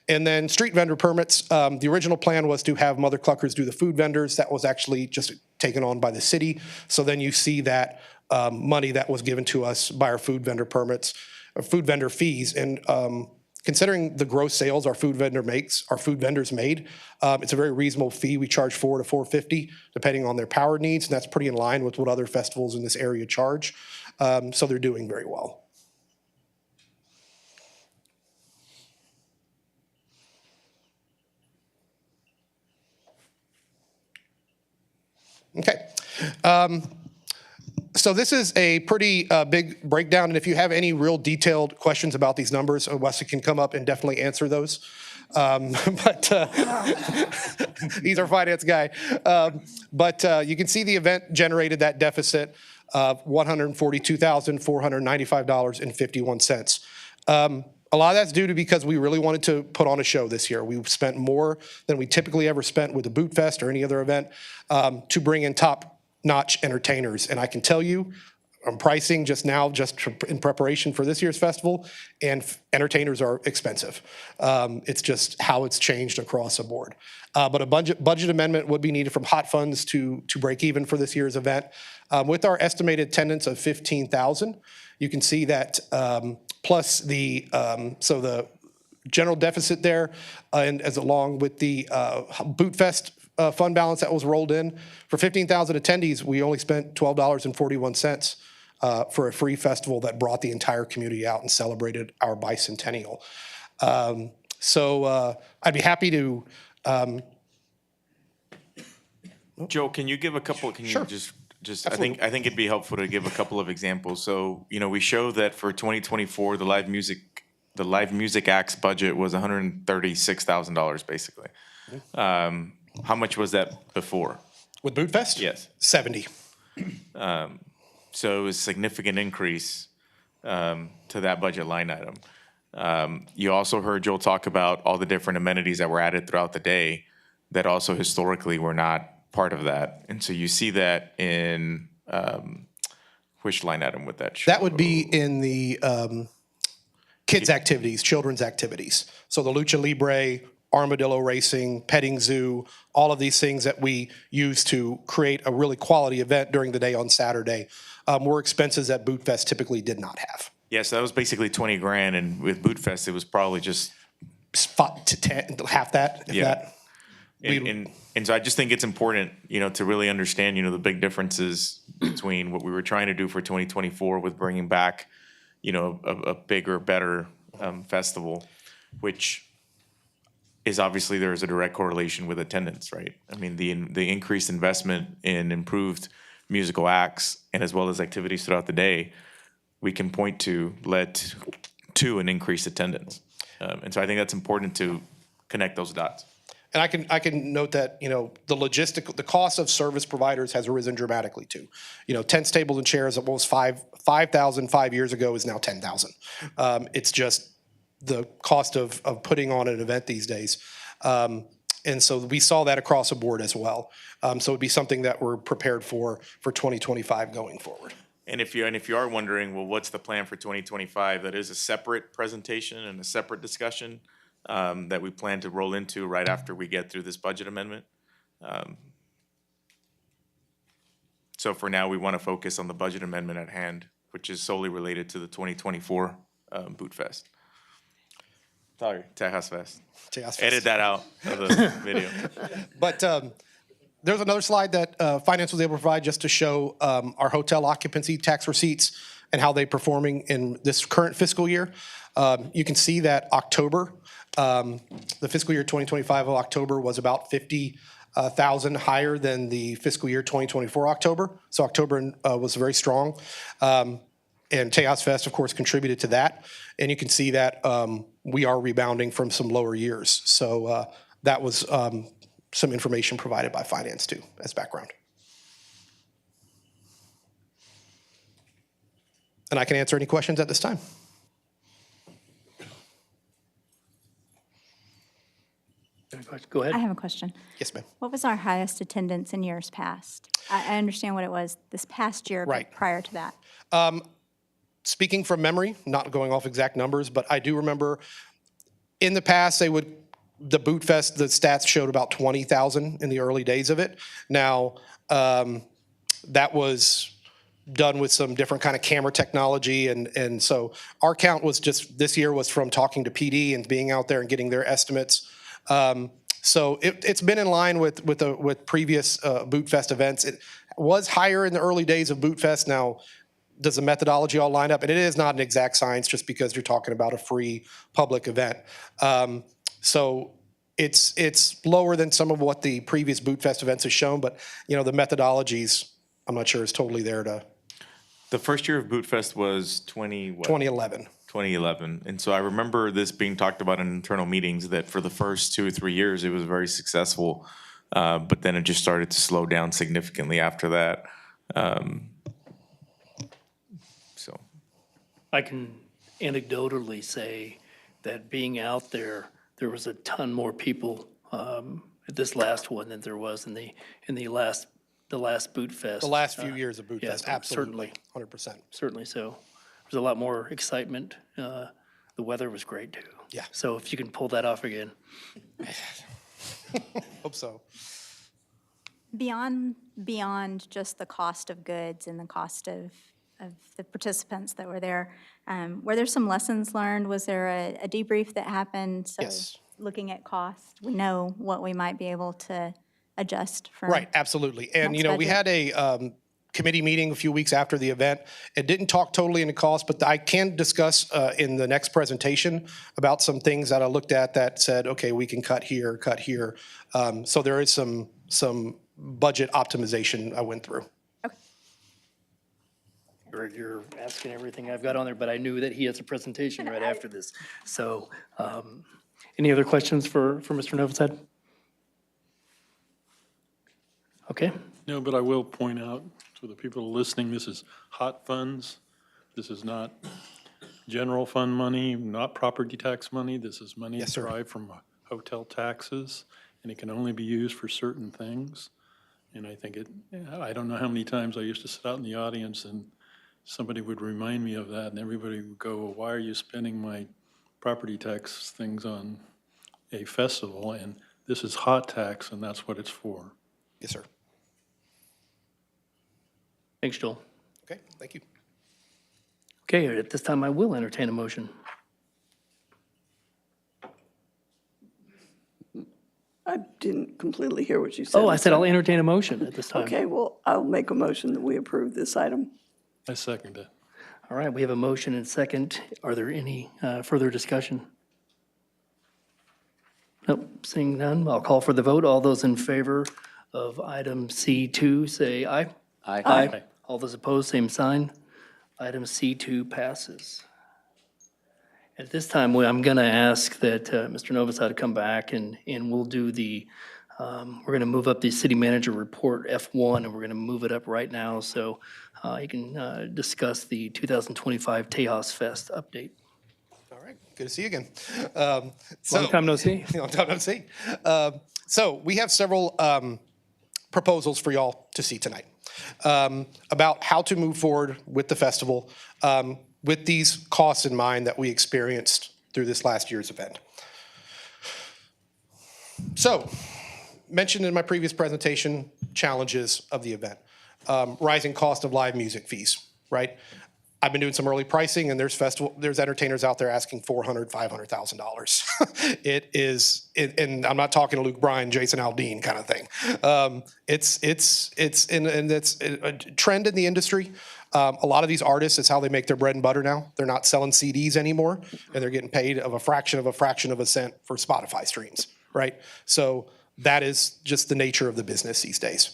And then street vendor permits. The original plan was to have Mother Cluckers do the food vendors. That was actually just taken on by the city. So then you see that money that was given to us by our food vendor permits, or food vendor fees. And considering the gross sales our food vendors made, it's a very reasonable fee. We charge $400 to $450 depending on their power needs, and that's pretty in line with what other festivals in this area charge. So they're doing very well. Okay. So this is a pretty big breakdown, and if you have any real detailed questions about these numbers, Wesley can come up and definitely answer those. But he's our finance guy. But you can see the event generated that deficit of $142,495.51. A lot of that's due to because we really wanted to put on a show this year. We spent more than we typically ever spent with the Boot Fest or any other event to bring in top-notch entertainers. And I can tell you, I'm pricing just now, in preparation for this year's festival, and entertainers are expensive. It's just how it's changed across the board. But a budget amendment would be needed from hot funds to break even for this year's event. With our estimated attendance of 15,000, you can see that plus the general deficit there, and as along with the Boot Fest fund balance that was rolled in. For 15,000 attendees, we only spent $12.41 for a free festival that brought the entire community out and celebrated our bicentennial. I'd be happy to. Joe, can you give a couple? Can Sure. you just I think it'd be helpful to give a couple of examples. So we show that for 2024, the live music acts budget was $136,000 basically. How much was that before? With Boot Fest? Yes. 70. So it was a significant increase to that budget line item. You also heard Joel talk about all the different amenities that were added throughout the day that also historically were not part of that. And so you see that in which line item would that show? That would be in the kids' activities, children's activities. So the Lucha Libre, armadillo racing, petting zoo, all of these things that we use to create a really quality event during the day on Saturday were expenses that Boot Fest typically did not have. Yeah, so that was basically 20 grand, and with Boot Fest, it was probably just 5 to 10, half that, if that. And so I just think it's important, to really understand, the big differences between what we were trying to do for 2024 with bringing back, a bigger, better festival, which is obviously there is a direct correlation with attendance, right? I mean, the increased investment in improved musical acts and as well as activities throughout the day, we can point to led to an increased attendance. And so I think that's important to connect those dots. And I can note that, the cost of service providers has risen dramatically too. Tents, tables, and chairs that was 5,000 5 years ago is now 10,000. It's just the cost of putting on an event these days. And so we saw that across the board as well. So it'd be something that we're prepared for 2025 going forward. And if you are wondering, well, what's the plan for 2025? That is a separate presentation and a separate discussion that we plan to roll into right after we get through this budget amendment. So for now, we want to focus on the budget amendment at hand, which is solely related to the 2024 Boot Fest. Sorry, Tejas Fest. Tejas Fest. Edit that out of the video. But there's another slide that Finance was able to provide just to show our hotel occupancy tax receipts and how they're performing in this current fiscal year. You can see that October, the fiscal year 2025 of October was about 50,000 higher than the fiscal year 2024 October. So October was very strong. And Tejas Fest, of course, contributed to that. And you can see that we are rebounding from some lower years. So that was some information provided by Finance, too, as background. And I can answer any questions at this time. Go ahead. I have a question. Yes, ma'am. What was our highest attendance in years past? I understand what it was this past year, Right. but prior to that. Speaking from memory, not going off exact numbers, but I do remember in the past, the Boot Fest, the stats showed about 20,000 in the early days of it. Now, that was done with some different kind of camera technology. And so our count was this year was from talking to PD and being out there and getting their estimates. So it's been in line with previous Boot Fest events. It was higher in the early days of Boot Fest. Now, does the methodology all line up? And it is not an exact science just because you're talking about a free public event. So It's lower than some of what the previous Boot Fest events have shown, but, the methodologies, I'm not sure is totally there to The first year of Boot Fest was 2011. 2011. And so I remember this being talked about in internal meetings that for the first 2 or 3 years, it was very successful. But then it just started to slow down significantly after that. So I can anecdotally say that being out there, there was a ton more people at this last one than there was in the last Boot Fest. The last few years of Boot yeah, Fest, absolutely, 100%. Certainly so. There's a lot more excitement. The weather was great too. Yeah. So if you can pull that off again. Hope so. Beyond just the cost of goods and the cost of the participants that were there some lessons learned? Was there a debrief that happened? So Yes. looking at cost, we know what we might be able to adjust for. Right, absolutely. And, next we budget. had a committee meeting a few weeks after the event. It didn't talk totally into cost, but I can discuss in the next presentation about some things that I looked at that said, okay, we can cut here, cut here. So there is some budget optimization I went through. You're asking everything I've got on there, but I knew that he has a presentation right after this. So, any other questions for Mr. Novosad? Okay. No, but I will point out to the people listening, this is hot funds. This is not general fund money, not property tax money. This is money Yes, sir. derived from hotel taxes, and it can only be used for certain things. And I think I don't know how many times I used to sit out in the audience and somebody would remind me of that, and everybody would go, well, why are you spending my property tax things on a festival? And this is hot tax, and that's what it's for. Yes, sir. Thanks, Joel. Okay, thank you. Okay, at this time, I will entertain a motion. I didn't completely hear what you said. Oh, I said I'll entertain a motion at this time. Okay, well, I'll make a motion that we approve this item. I second it. All right, we have a motion and second. Are there any further discussion? Nope, seeing none, I'll call for the vote. All those in favor of item C2, say aye. Aye. Aye. All those opposed, same sign. Item C2 passes. At this time, I'm going to ask that Mr. Novosad come back and we'll do we're going to move up the city manager report F1 and we're going to move it up right now so you can discuss the 2025 Tejas Fest update. All right, good to see you again. Long time no see. Long time no see. So we have several proposals for y'all to see tonight about how to move forward with the festival with these costs in mind that we experienced through this last year's event. So, mentioned in my previous presentation, challenges of the event. Rising cost of live music fees, right? I've been doing some early pricing, and there's entertainers out there asking $400,000, $500,000. It is, and I'm not talking to Luke Bryan, Jason Aldean kind of thing. It's a trend in the industry. A lot of these artists, it's how they make their bread and butter now. They're not selling CDs anymore, and they're getting paid of a fraction of a cent for Spotify streams, right? So that is just the nature of the business these days.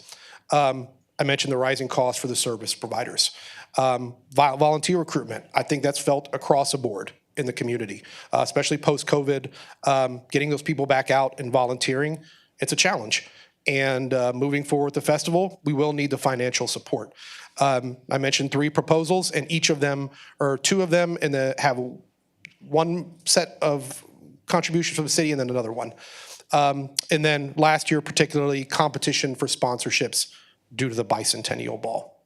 I mentioned the rising cost for the service providers. Volunteer recruitment, I think that's felt across the board in the community, especially post-COVID. Getting those people back out and volunteering, it's a challenge. And moving forward with the festival, we will need the financial support. I mentioned 3 proposals, and each of them, or 2 of them, have one set of contributions from the city and then another one. And then last year, particularly, competition for sponsorships due to the bicentennial ball.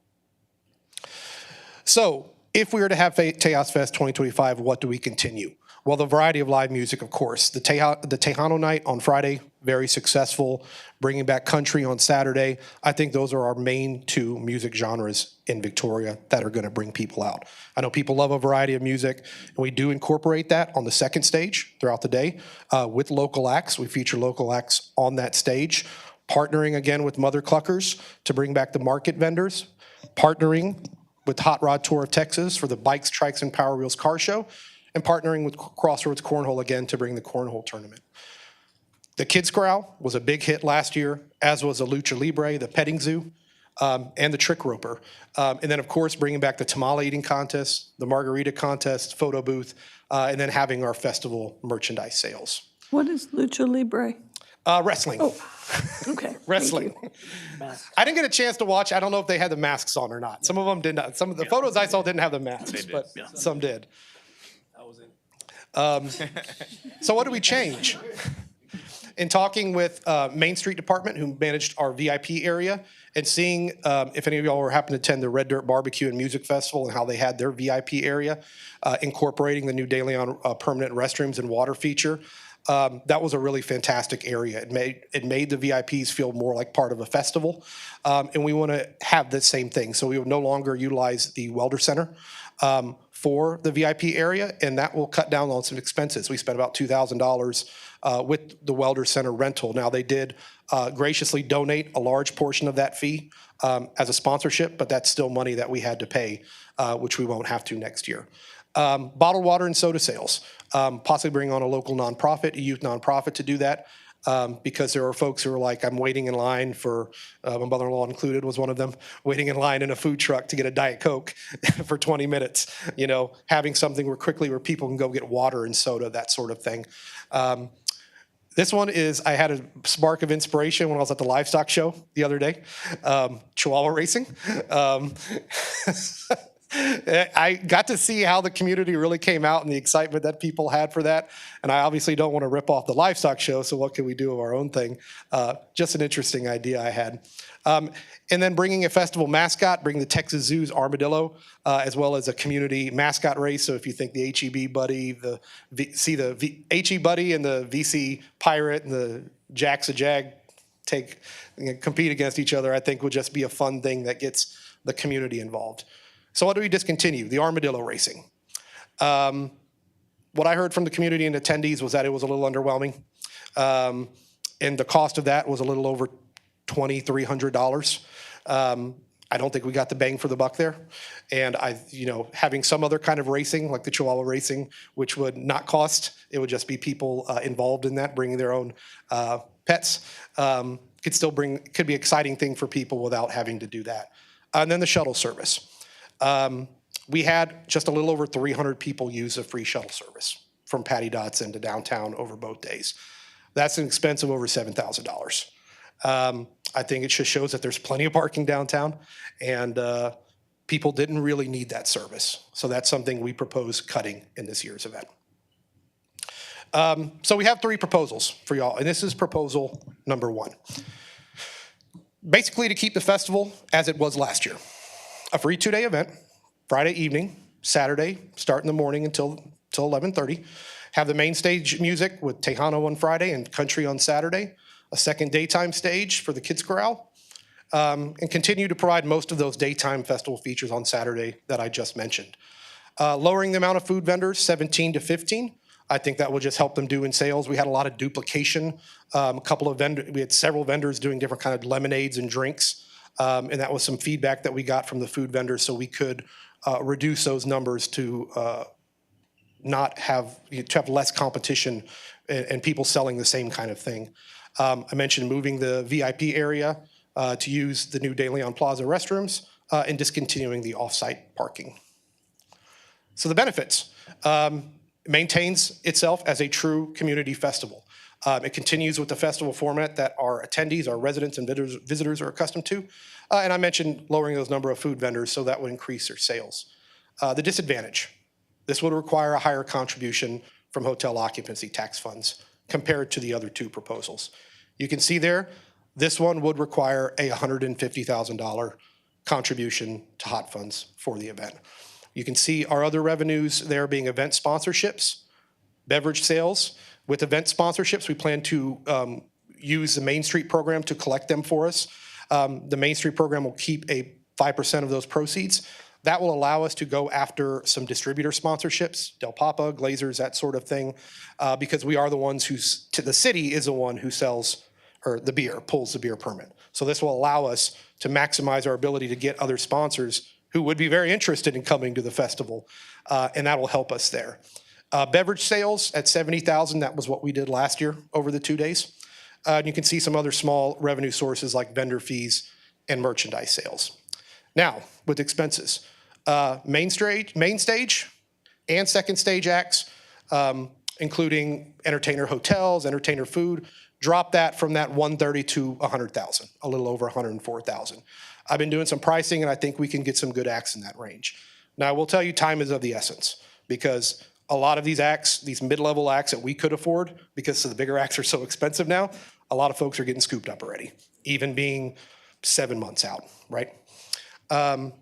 So if we were to have Tejas Fest 2025, what do we continue? Well, the variety of live music, of course. The Tejano night on Friday, very successful. Bringing back country on Saturday. I think those are our main 2 music genres in Victoria that are going to bring people out. I know people love a variety of music, and we do incorporate that on the second stage throughout the day with local acts. We feature local acts on that stage. Partnering again with Mother Cluckers to bring back the market vendors. Partnering with Hot Rod Tour of Texas for the Bikes, Trikes, and Power Wheels car show. And partnering with Crossroads Cornhole again to bring the cornhole tournament. The Kids Corral was a big hit last year, as was the Lucha Libre, the petting zoo, and the trick roper. And then, of course, bringing back the tamale eating contest, the margarita contest, photo booth, and then having our festival merchandise sales. What is lucha libre? Wrestling. Okay. Wrestling. I didn't get a chance to watch. I don't know if they had the masks on or not. Some of them did not. Some of the photos I saw didn't have the masks, but some did. So what do we change? In talking with Main Street Department, who managed our VIP area, and seeing if any of y'all were happen to attend the Red Dirt Barbecue and Music Festival and how they had their VIP area, incorporating the new De Leon permanent restrooms and water feature. That was a really fantastic area. It made the VIPs feel more like part of a festival, and we want to have the same thing. So we will no longer utilize the Welder Center for the VIP area, and that will cut down on some expenses. We spent about $2,000 with the Welder Center rental. Now, they did graciously donate a large portion of that fee as a sponsorship, but that's still money that we had to pay, which we won't have to next year. Bottled water and soda sales, possibly bring on a local nonprofit, a youth nonprofit to do that, because there are folks who are like, I'm waiting in line for, my mother-in-law included was one of them, waiting in line in a food truck to get a Diet Coke for 20 minutes, you know, having something where people can go get water and soda, that sort of thing. This one is, I had a spark of inspiration when I was at the livestock show the other day, Chihuahua racing. I got to see how the community really came out and the excitement that people had for that. And I obviously don't want to rip off the livestock show, so what can we do of our own thing? Just an interesting idea I had. And then bringing a festival mascot, bringing the Texas Zoo's armadillo, as well as a community mascot race. So if you think the HEB Buddy, the HE Buddy and the VC Pirate and the Jack's a Jag compete against each other, I think would just be a fun thing that gets the community involved. So what do we discontinue? The armadillo racing. What I heard from the community and attendees was that it was a little underwhelming. And the cost of that was a little over $2,300. I don't think we got the bang for the buck there. And having some other kind of racing, like the Chihuahua racing, which would not cost, it would just be people involved in that, bringing their own pets, could be an exciting thing for people without having to do that. And then the shuttle service. We had just a little over 300 people use a free shuttle service from Patty Dotson to downtown over both days. That's an expense of over $7,000. I think it just shows that there's plenty of parking downtown, and people didn't really need that service. So that's something we propose cutting in this year's event. So we have 3 proposals for y'all, and this is proposal number 1. Basically, to keep the festival as it was last year. A free 2-day event, Friday evening, Saturday, start in the morning until 11:30. Have the main stage music with Tejano on Friday and country on Saturday. A second daytime stage for the Kids Corral. And continue to provide most of those daytime festival features on Saturday that I just mentioned. Lowering the amount of food vendors, 17 to 15. I think that will just help them do in sales. We had a lot of duplication. We had several vendors doing different kind of lemonades and drinks. And that was some feedback that we got from the food vendors, so we could reduce those numbers to have less competition and people selling the same kind of thing. I mentioned moving the VIP area to use the new De Leon Plaza restrooms and discontinuing the off-site parking. So the benefits. Maintains itself as a true community festival. It continues with the festival format that our attendees, our residents and visitors are accustomed to. And I mentioned lowering those number of food vendors, so that would increase their sales. The disadvantage. This would require a higher contribution from hotel occupancy tax funds compared to the other 2 proposals. You can see there, this one would require a $150,000 contribution to hot funds for the event. You can see our other revenues there being event sponsorships, beverage sales. With event sponsorships, we plan to use the Main Street program to collect them for us. The Main Street program will keep 5% of those proceeds. That will allow us to go after some distributor sponsorships, Del Papa, Glazers, that sort of thing, because we are the ones the city is the one who sells, or the beer, pulls the beer permit. So this will allow us to maximize our ability to get other sponsors who would be very interested in coming to the festival, and that will help us there. Beverage sales at $70,000, that was what we did last year over the 2 days. And you can see some other small revenue sources like vendor fees and merchandise sales. Now, with expenses, main stage and second stage acts, including entertainer hotels, entertainer food, drop that from that 130 to 100,000, a little over 104,000. I've been doing some pricing, and I think we can get some good acts in that range. Now, I will tell you, time is of the essence, because a lot of these acts, these mid-level acts that we could afford, because the bigger acts are so expensive now, a lot of folks are getting scooped up already, even being 7 months out, right? The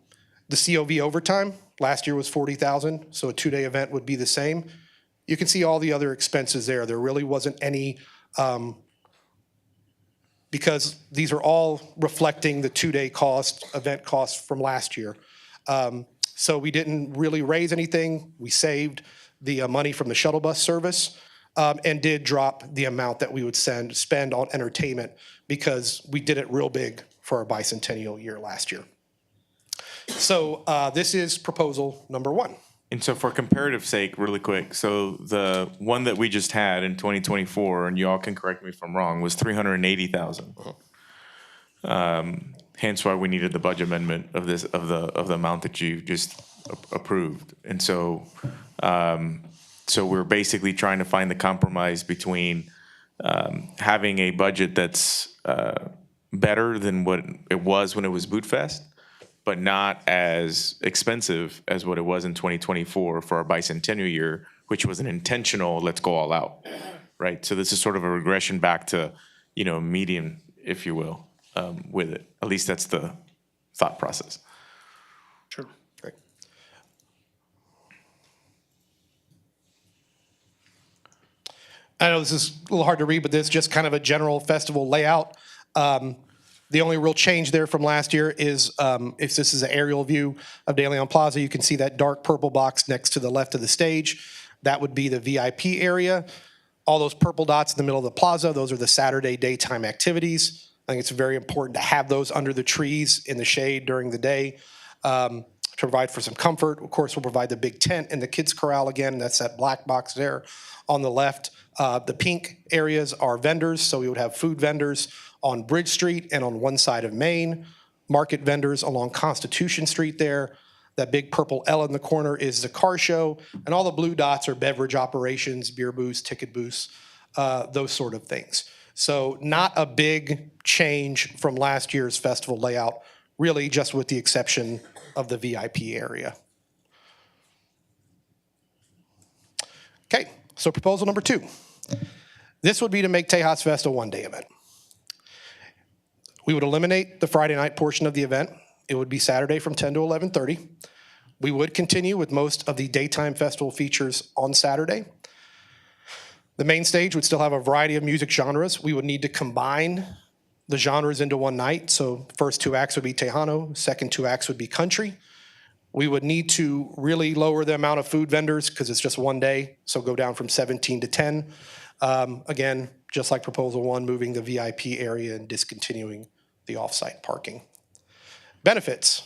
COV overtime, last year was 40,000, so a 2-day event would be the same. You can see all the other expenses there. There really wasn't any, because these are all reflecting the 2-day cost, event cost from last year. So we didn't really raise anything. We saved the money from the shuttle bus service, and did drop the amount that we would spend on entertainment, because we did it real big for our bicentennial year last year. So this is proposal number 1. And so for comparative sake, really quick, so the one that we just had in 2024, and you all can correct me if I'm wrong, was 380,000. Hence why we needed the budget amendment of this, of the amount that you just approved. And so, so we're basically trying to find the compromise between having a budget that's better than what it was when it was Boot Fest, but not as expensive as what it was in 2024 for our bicentennial year, which was an intentional, let's go all out, right? So this is sort of a regression back to, you know, median, if you will, with it. At least that's the thought process. Sure. Great. I know this is a little hard to read, but this is just kind of a general festival layout. The only real change there from last year is, if this is an aerial view of De Leon Plaza, you can see that dark purple box next to the left of the stage. That would be the VIP area. All those purple dots in the middle of the plaza, those are the Saturday daytime activities. I think it's very important to have those under the trees in the shade during the day, to provide for some comfort. Of course, we'll provide the big tent and the kids corral again. That's that black box there on the left. The pink areas are vendors, so we would have food vendors on Bridge Street and on one side of Main, market vendors along Constitution Street there. That big purple L in the corner is the car show, and all the blue dots are beverage operations, beer booths, ticket booths, those sort of things. So not a big change from last year's festival layout, really just with the exception of the VIP area. Okay, so proposal number 2. This would be to make Tejas Fest a 1-day event. We would eliminate the Friday night portion of the event. It would be Saturday from 10 to 11:30. We would continue with most of the daytime festival features on Saturday. The main stage would still have a variety of music genres. We would need to combine the genres into one night. So first 2 acts would be Tejano, second 2 acts would be country. We would need to really lower the amount of food vendors because it's just 1 day, so go down from 17 to 10. Again, just like proposal 1, moving the VIP area and discontinuing the off-site parking. Benefits.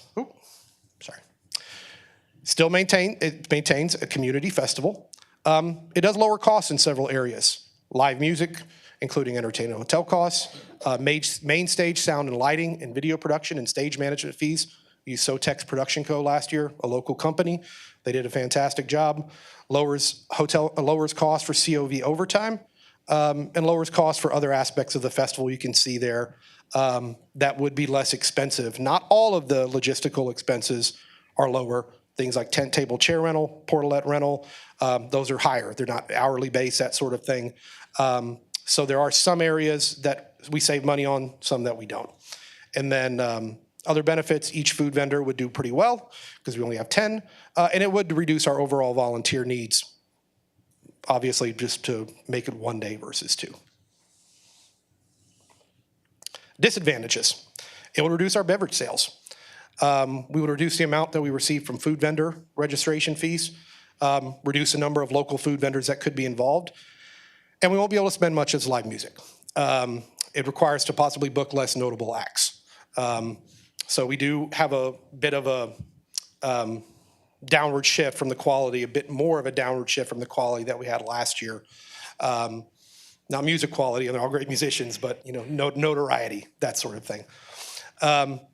Still maintains a community festival. It does lower costs in several areas. Live music, including entertainment and hotel costs, main stage sound and lighting and video production and stage management fees. We used Sotex Production Co. last year, a local company. They did a fantastic job. Lowers cost for COV overtime, and lowers cost for other aspects of the festival you can see there. That would be less expensive. Not all of the logistical expenses are lower. Things like tent, table, chair rental, portalette rental, those are higher. They're not hourly based, that sort of thing. So there are some areas that we save money on, some that we don't. And then other benefits, each food vendor would do pretty well because we only have 10, and it would reduce our overall volunteer needs, obviously just to make it 1 day versus 2. Disadvantages. It would reduce our beverage sales. We would reduce the amount that we receive from food vendor registration fees, reduce the number of local food vendors that could be involved, and we won't be able to spend much as live music. It requires to possibly book less notable acts. So we do have a bit of a downward shift from the quality, a bit more of a downward shift from the quality that we had last year. Not music quality, and they're all great musicians, but, notoriety, that sort of thing.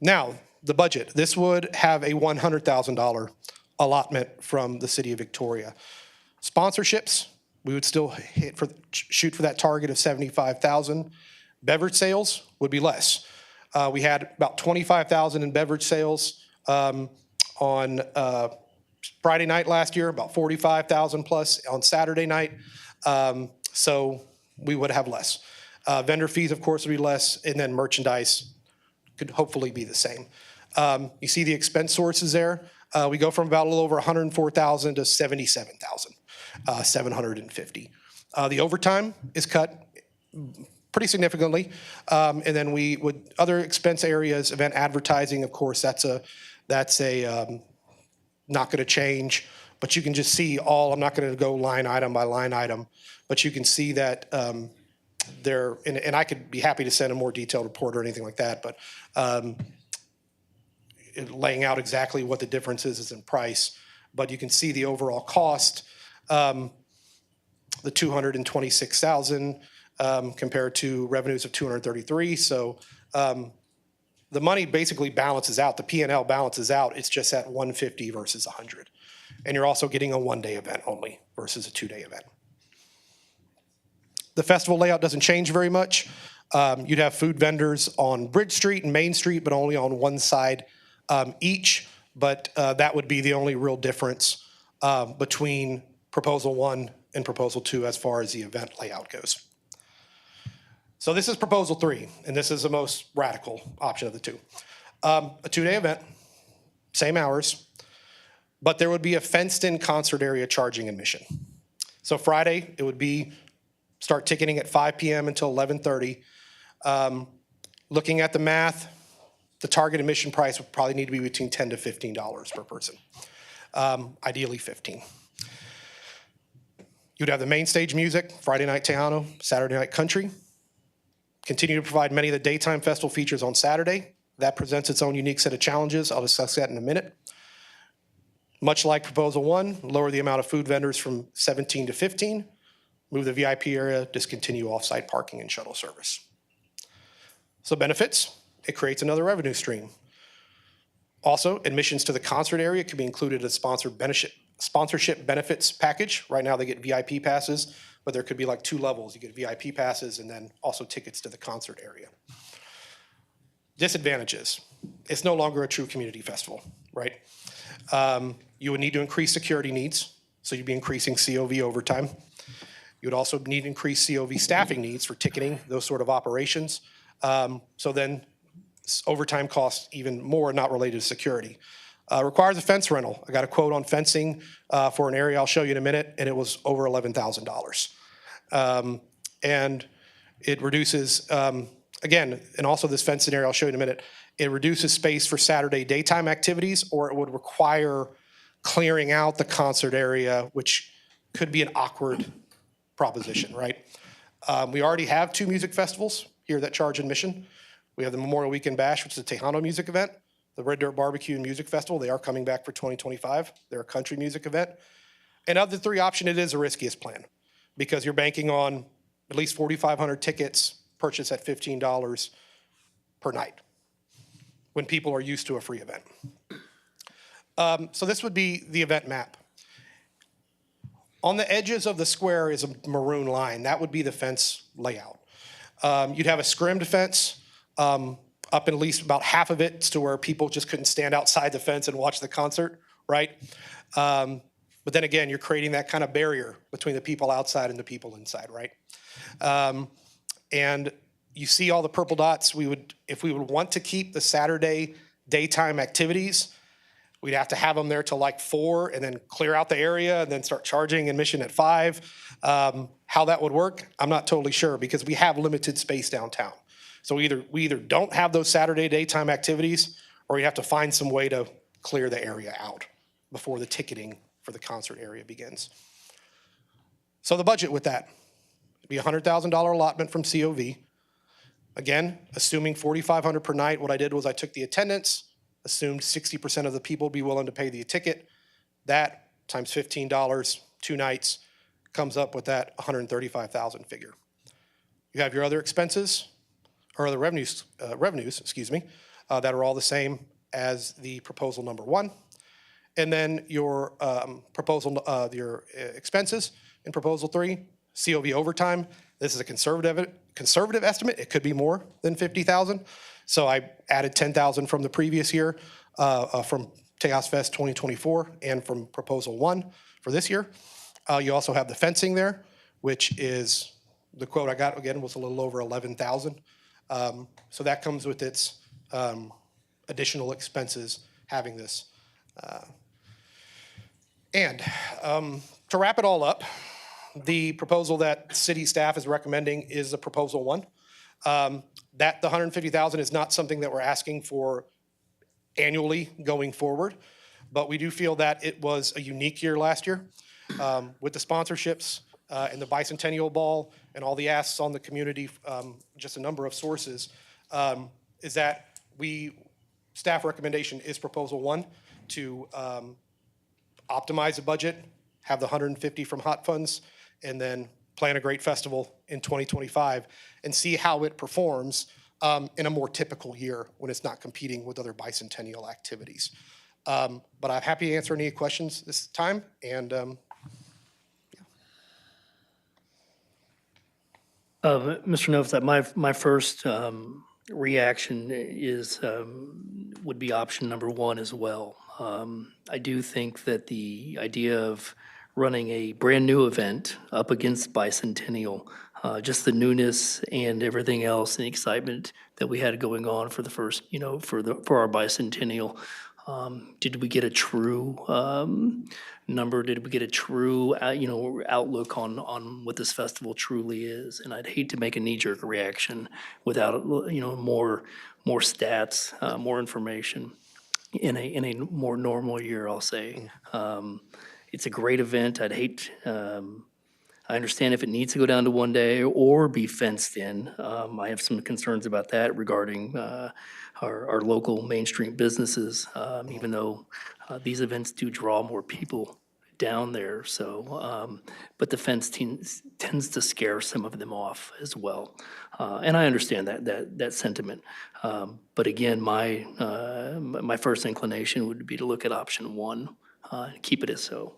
Now, the budget. This would have a $100,000 allotment from the city of Victoria. Sponsorships, we would still shoot for that target of $75,000. Beverage sales would be less. We had about $25,000 in beverage sales on Friday night last year, about $45,000 plus on Saturday night. So we would have less. Vendor fees, of course, would be less, and then merchandise could hopefully be the same. You see the expense sources there. We go from about a little over $104,000 to $77,750. The overtime is cut pretty significantly, and then we would other expense areas, event advertising, of course, that's not going to change. But you can just see I'm not going to go line item by line item, but you can see that and I could be happy to send a more detailed report or anything like that, but laying out exactly what the difference is in price. But you can see the overall cost, the $226,000 compared to revenues of $233,000. So the money basically balances out. The P&L balances out. It's just at $150 versus $100. And you're also getting a one-day event only versus a two-day event. The festival layout doesn't change very much. You'd have food vendors on Bridge Street and Main Street, but only on one side each. But that would be the only real difference between Proposal 1 and Proposal 2 as far as the event layout goes. So this is Proposal 3, and this is the most radical option of the two. A two-day event, same hours, but there would be a fenced-in concert area charging admission. So Friday, it would be start ticketing at 5 p.m. until 11:30. Looking at the math, the target admission price would probably need to be between $10 to $15 per person, ideally $15. You'd have the main stage music, Friday night Tejano, Saturday night country. Continue to provide many of the daytime festival features on Saturday. That presents its own unique set of challenges. I'll discuss that in a minute. Much like Proposal 1, lower the amount of food vendors from 17 to 15, move the VIP area, discontinue off-site parking and shuttle service. So benefits, it creates another revenue stream. Also, admissions to the concert area can be included as sponsorship benefits package. Right now they get VIP passes, but there could be like two levels. You get VIP passes and then also tickets to the concert area. Disadvantages, it's no longer a true community festival, right? You would need to increase security needs, so you'd be increasing COV overtime. You would also need to increase COV staffing needs for ticketing, those sort of operations. So then overtime costs even more not related to security. Requires a fence rental. I got a quote on fencing for an area I'll show you in a minute, and it was over $11,000. And it reduces, again, and also this fencing area I'll show you in a minute, it reduces space for Saturday daytime activities, or it would require clearing out the concert area, which could be an awkward proposition, right? We already have two music festivals here that charge admission. We have the Memorial Weekend Bash, which is a Tejano music event, the Red Dirt Barbecue and Music Festival. They are coming back for 2025. They're a country music event. And of the three options, it is the riskiest plan because you're banking on at least 4,500 tickets purchased at $15 per night when people are used to a free event. So this would be the event map. On the edges of the square is a maroon line. That would be the fence layout. You'd have a scrimmed fence up in at least about half of it to where people just couldn't stand outside the fence and watch the concert, right? But then again, you're creating that kind of barrier between the people outside and the people inside, right? And you see all the purple dots. If we would want to keep the Saturday daytime activities, we'd have to have them there till like 4 and then clear out the area and then start charging admission at 5. How that would work, I'm not totally sure because we have limited space downtown. So we either don't have those Saturday daytime activities or you have to find some way to clear the area out before the ticketing for the concert area begins. So the budget with that would be a $100,000 allotment from COV. Again, assuming $4,500 per night, what I did was I took the attendance, assumed 60% of the people would be willing to pay the ticket. That times $15, 2 nights, comes up with that $135,000 figure. You have your other expenses, or other revenues, that are all the same as the proposal number 1. And then your your expenses in proposal 3, COV overtime. This is a conservative estimate. It could be more than 50,000. So I added 10,000 from the previous year, from Tejas Fest 2024, and from proposal 1 for this year. You also have the fencing there, which is, the quote I got again was a little over 11,000. So that comes with its additional expenses having this. And to wrap it all up, the proposal that city staff is recommending is the proposal 1. That the 150,000 is not something that we're asking for annually going forward, but we do feel that it was a unique year last year with the sponsorships and the bicentennial ball and all the asks on the community, just a number of sources, is that staff recommendation is proposal 1 to optimize the budget, have the 150 from hot funds, and then plan a great festival in 2025 and see how it performs in a more typical year when it's not competing with other bicentennial activities. But I'm happy to answer any questions this time, and Mr. Novak, my first reaction is, would be option number 1 as well. I do think that the idea of running a brand-new event up against bicentennial, just the newness and everything else, and the excitement that we had going on for the first, for our bicentennial. Did we get a true number? Did we get a true, outlook on what this festival truly is? And I'd hate to make a knee-jerk reaction without, more stats, more information in a more normal year, I'll say. It's a great event. I understand if it needs to go down to 1 day or be fenced in. I have some concerns about that regarding our local mainstream businesses, even though these events do draw more people down there. So, but the fence tends to scare some of them off as well. And I understand that sentiment. But again, my first inclination would be to look at option 1, and keep it as so.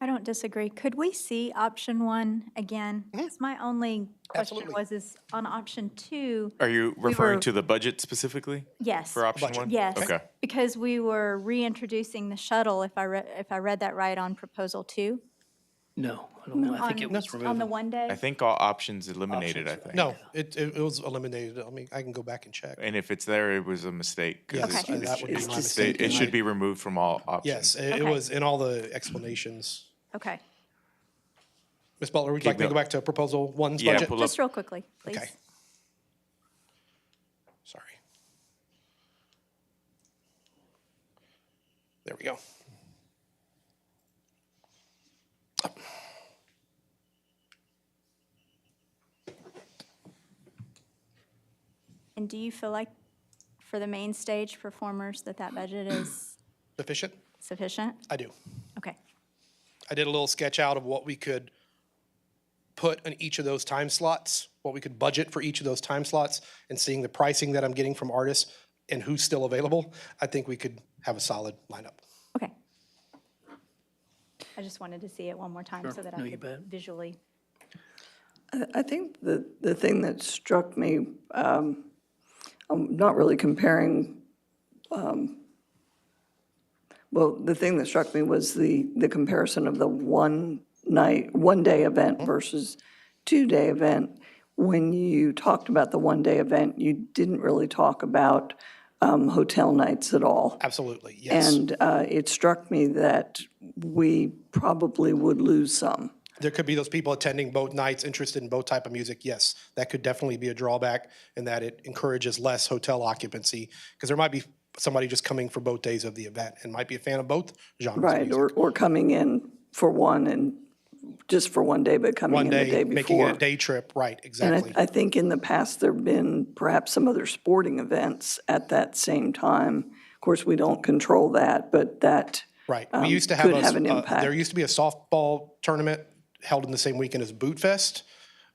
I don't disagree. Could we see option 1 again? Because my only question is on option 2. Are you referring to the budget specifically? Yes. For option 1? Yes. Okay. Because we were reintroducing the shuttle, if I read that right, on proposal 2. No, I don't know. I think it was On removed. the 1 day? I think all options eliminated, I think. no, it was eliminated. I mean, I can go back and check. And if it's there, it was a mistake. 'Cause Yes, Okay. that would be it's my just- mistake. It should be removed from all options. Yes, it Okay. was in all the explanations. Okay. Ms. Butler, would you like me to go back to proposal 1's Yeah, budget? pull up. Just real quickly, please. Okay. Sorry. There we go. And do you feel like for the main stage performers that budget is Sufficient? sufficient? I do. Okay. I did a little sketch out of what we could put in each of those time slots, what we could budget for each of those time slots, and seeing the pricing that I'm getting from artists and who's still available, I think we could have a solid lineup. Okay. I just wanted to see it one more time so that No, I you bet. could visually. I think the thing that struck me, I'm not really comparing, well, the thing that struck me was the comparison of the 1 day event versus 2-day event. When you talked about the 1-day event, you didn't really talk about hotel nights at all. Absolutely, yes. And it struck me that we probably would lose some. There could be those people attending both nights, interested in both type of music. Yes, that could definitely be a drawback in that it encourages less hotel occupancy because there might be somebody just coming for both days of the event and might be a fan of both genres of Right, music. or coming in for one and just for 1 day, but coming One in the day day, before. making it a day trip, right, And exactly. I think in the past, there've been perhaps some other sporting events at that same time. Of course, we don't control that, but that Right. We used to could have an there impact. used to be a softball tournament held in the same weekend as Boot Fest,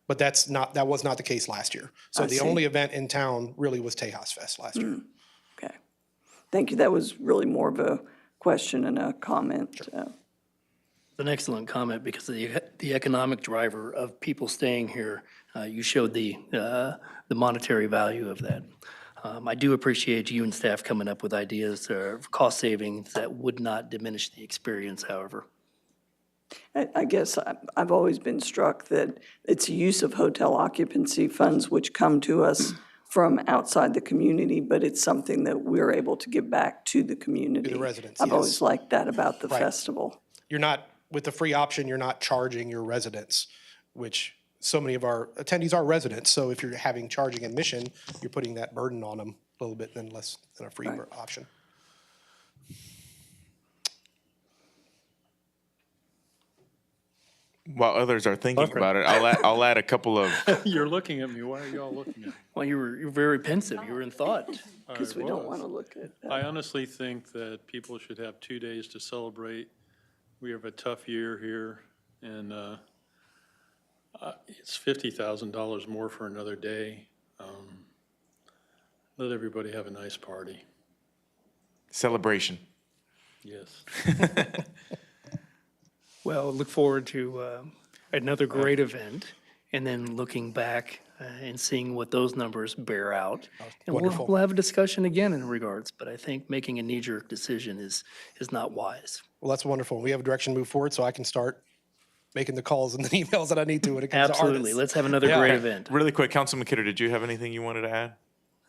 But that was not the case last year. So I the see. only event in town really was Tejas Fest last year. Okay. Thank you. That was really more of a question and a comment. An excellent comment because of the economic driver of people staying here. You showed the monetary value of that. I do appreciate you and staff coming up with ideas of cost savings that would not diminish the experience, however. I guess I've always been struck that it's use of hotel occupancy funds which come to us from outside the community, but it's something that we're able to give back to the community. To the residents, I've yes. always liked that about the Right. festival. You're not, with the free option, you're not charging your residents, which so many of our attendees are residents. So if you're having charging admission, you're putting that burden on them a little bit than less than a free Right. option. While others are thinking about it, I'll add a couple of, You're looking at me. Why are y'all looking at me? Well, you were very pensive. You were in thought. Because we don't want to look at I honestly think that people should have 2 days to celebrate. We have a tough year here, and it's $50,000 more for another day. Let everybody have a nice party. celebration. Yes. Well, look forward to another great event, and then looking back and seeing what those numbers bear out. And wonderful. we'll have a discussion again in regards, but I think making a knee-jerk decision is not wise. Well, that's wonderful. We have a direction to move forward, so I can start making the calls and the emails that I need to when it comes to Absolutely. artists. Let's have another Yeah. great Okay. event. Really quick, Councilman Kidder, did you have anything you wanted to add?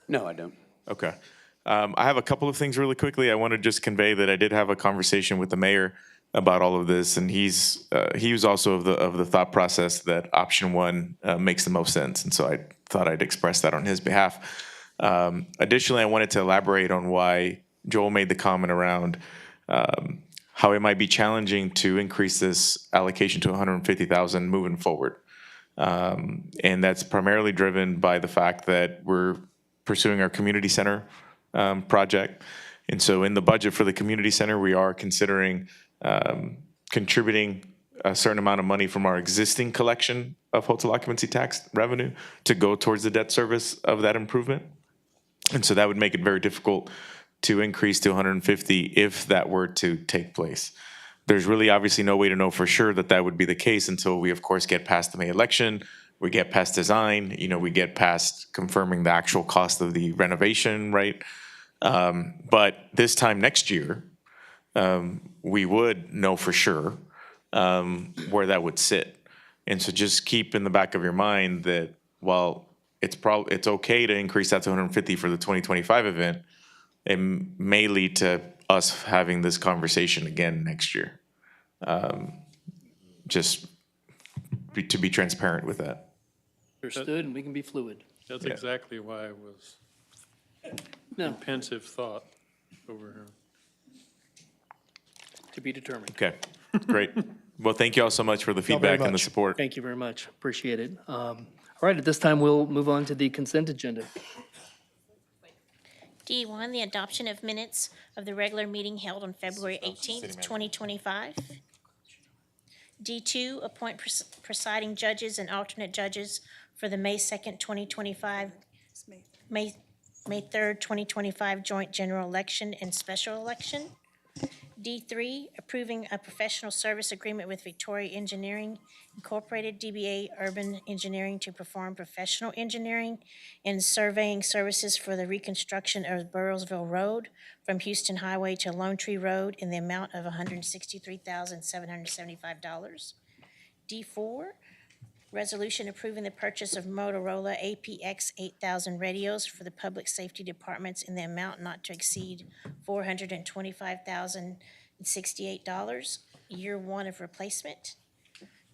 No, I don't. Okay. I have a couple of things really quickly. I want to just convey that I did have a conversation with the mayor about all of this, and he was also of the thought process that option one makes the most sense, and so I thought I'd express that on his behalf. Additionally, I wanted to elaborate on why Joel made the comment around how it might be challenging to increase this allocation to 150,000 moving forward, and that's primarily driven by the fact that we're pursuing our community center project. And so in the budget for the community center, we are considering contributing a certain amount of money from our existing collection of hotel occupancy tax revenue to go towards the debt service of that improvement. And so that would make it very difficult to increase to 150 if that were to take place. There's really obviously no way to know for sure that that would be the case until we, of course, get past the May election. We get past design, we get past confirming the actual cost of the renovation, right? But this time next year, we would know for sure where that would sit. And so just keep in the back of your mind that while it's okay to increase that to 150 for the 2025 event, it may lead to us having this conversation again next year. To be transparent with that. Understood, and we can be fluid. That's exactly why I was in pensive thought over here. To be determined. Okay, great. Well, thank you all so much for the Y'all very feedback and the much. support. Thank you very much. Appreciate it. All right, at this time, we'll move on to the consent agenda. D1, the adoption of minutes of the regular meeting held on February 18th, 2025. D2, appoint presiding judges and alternate judges for the May 2nd, 2025, May 3rd, 2025 joint general election and special election. D3, approving a professional service agreement with Victoria Engineering Incorporated, DBA Urban Engineering, to perform professional engineering and surveying services for the reconstruction of Burrowsville Road from Houston Highway to Lone Tree Road in the amount of $163,775. D4, resolution approving the purchase of Motorola APX 8000 radios for the public safety departments in the amount not to exceed $425,068, year one of replacement.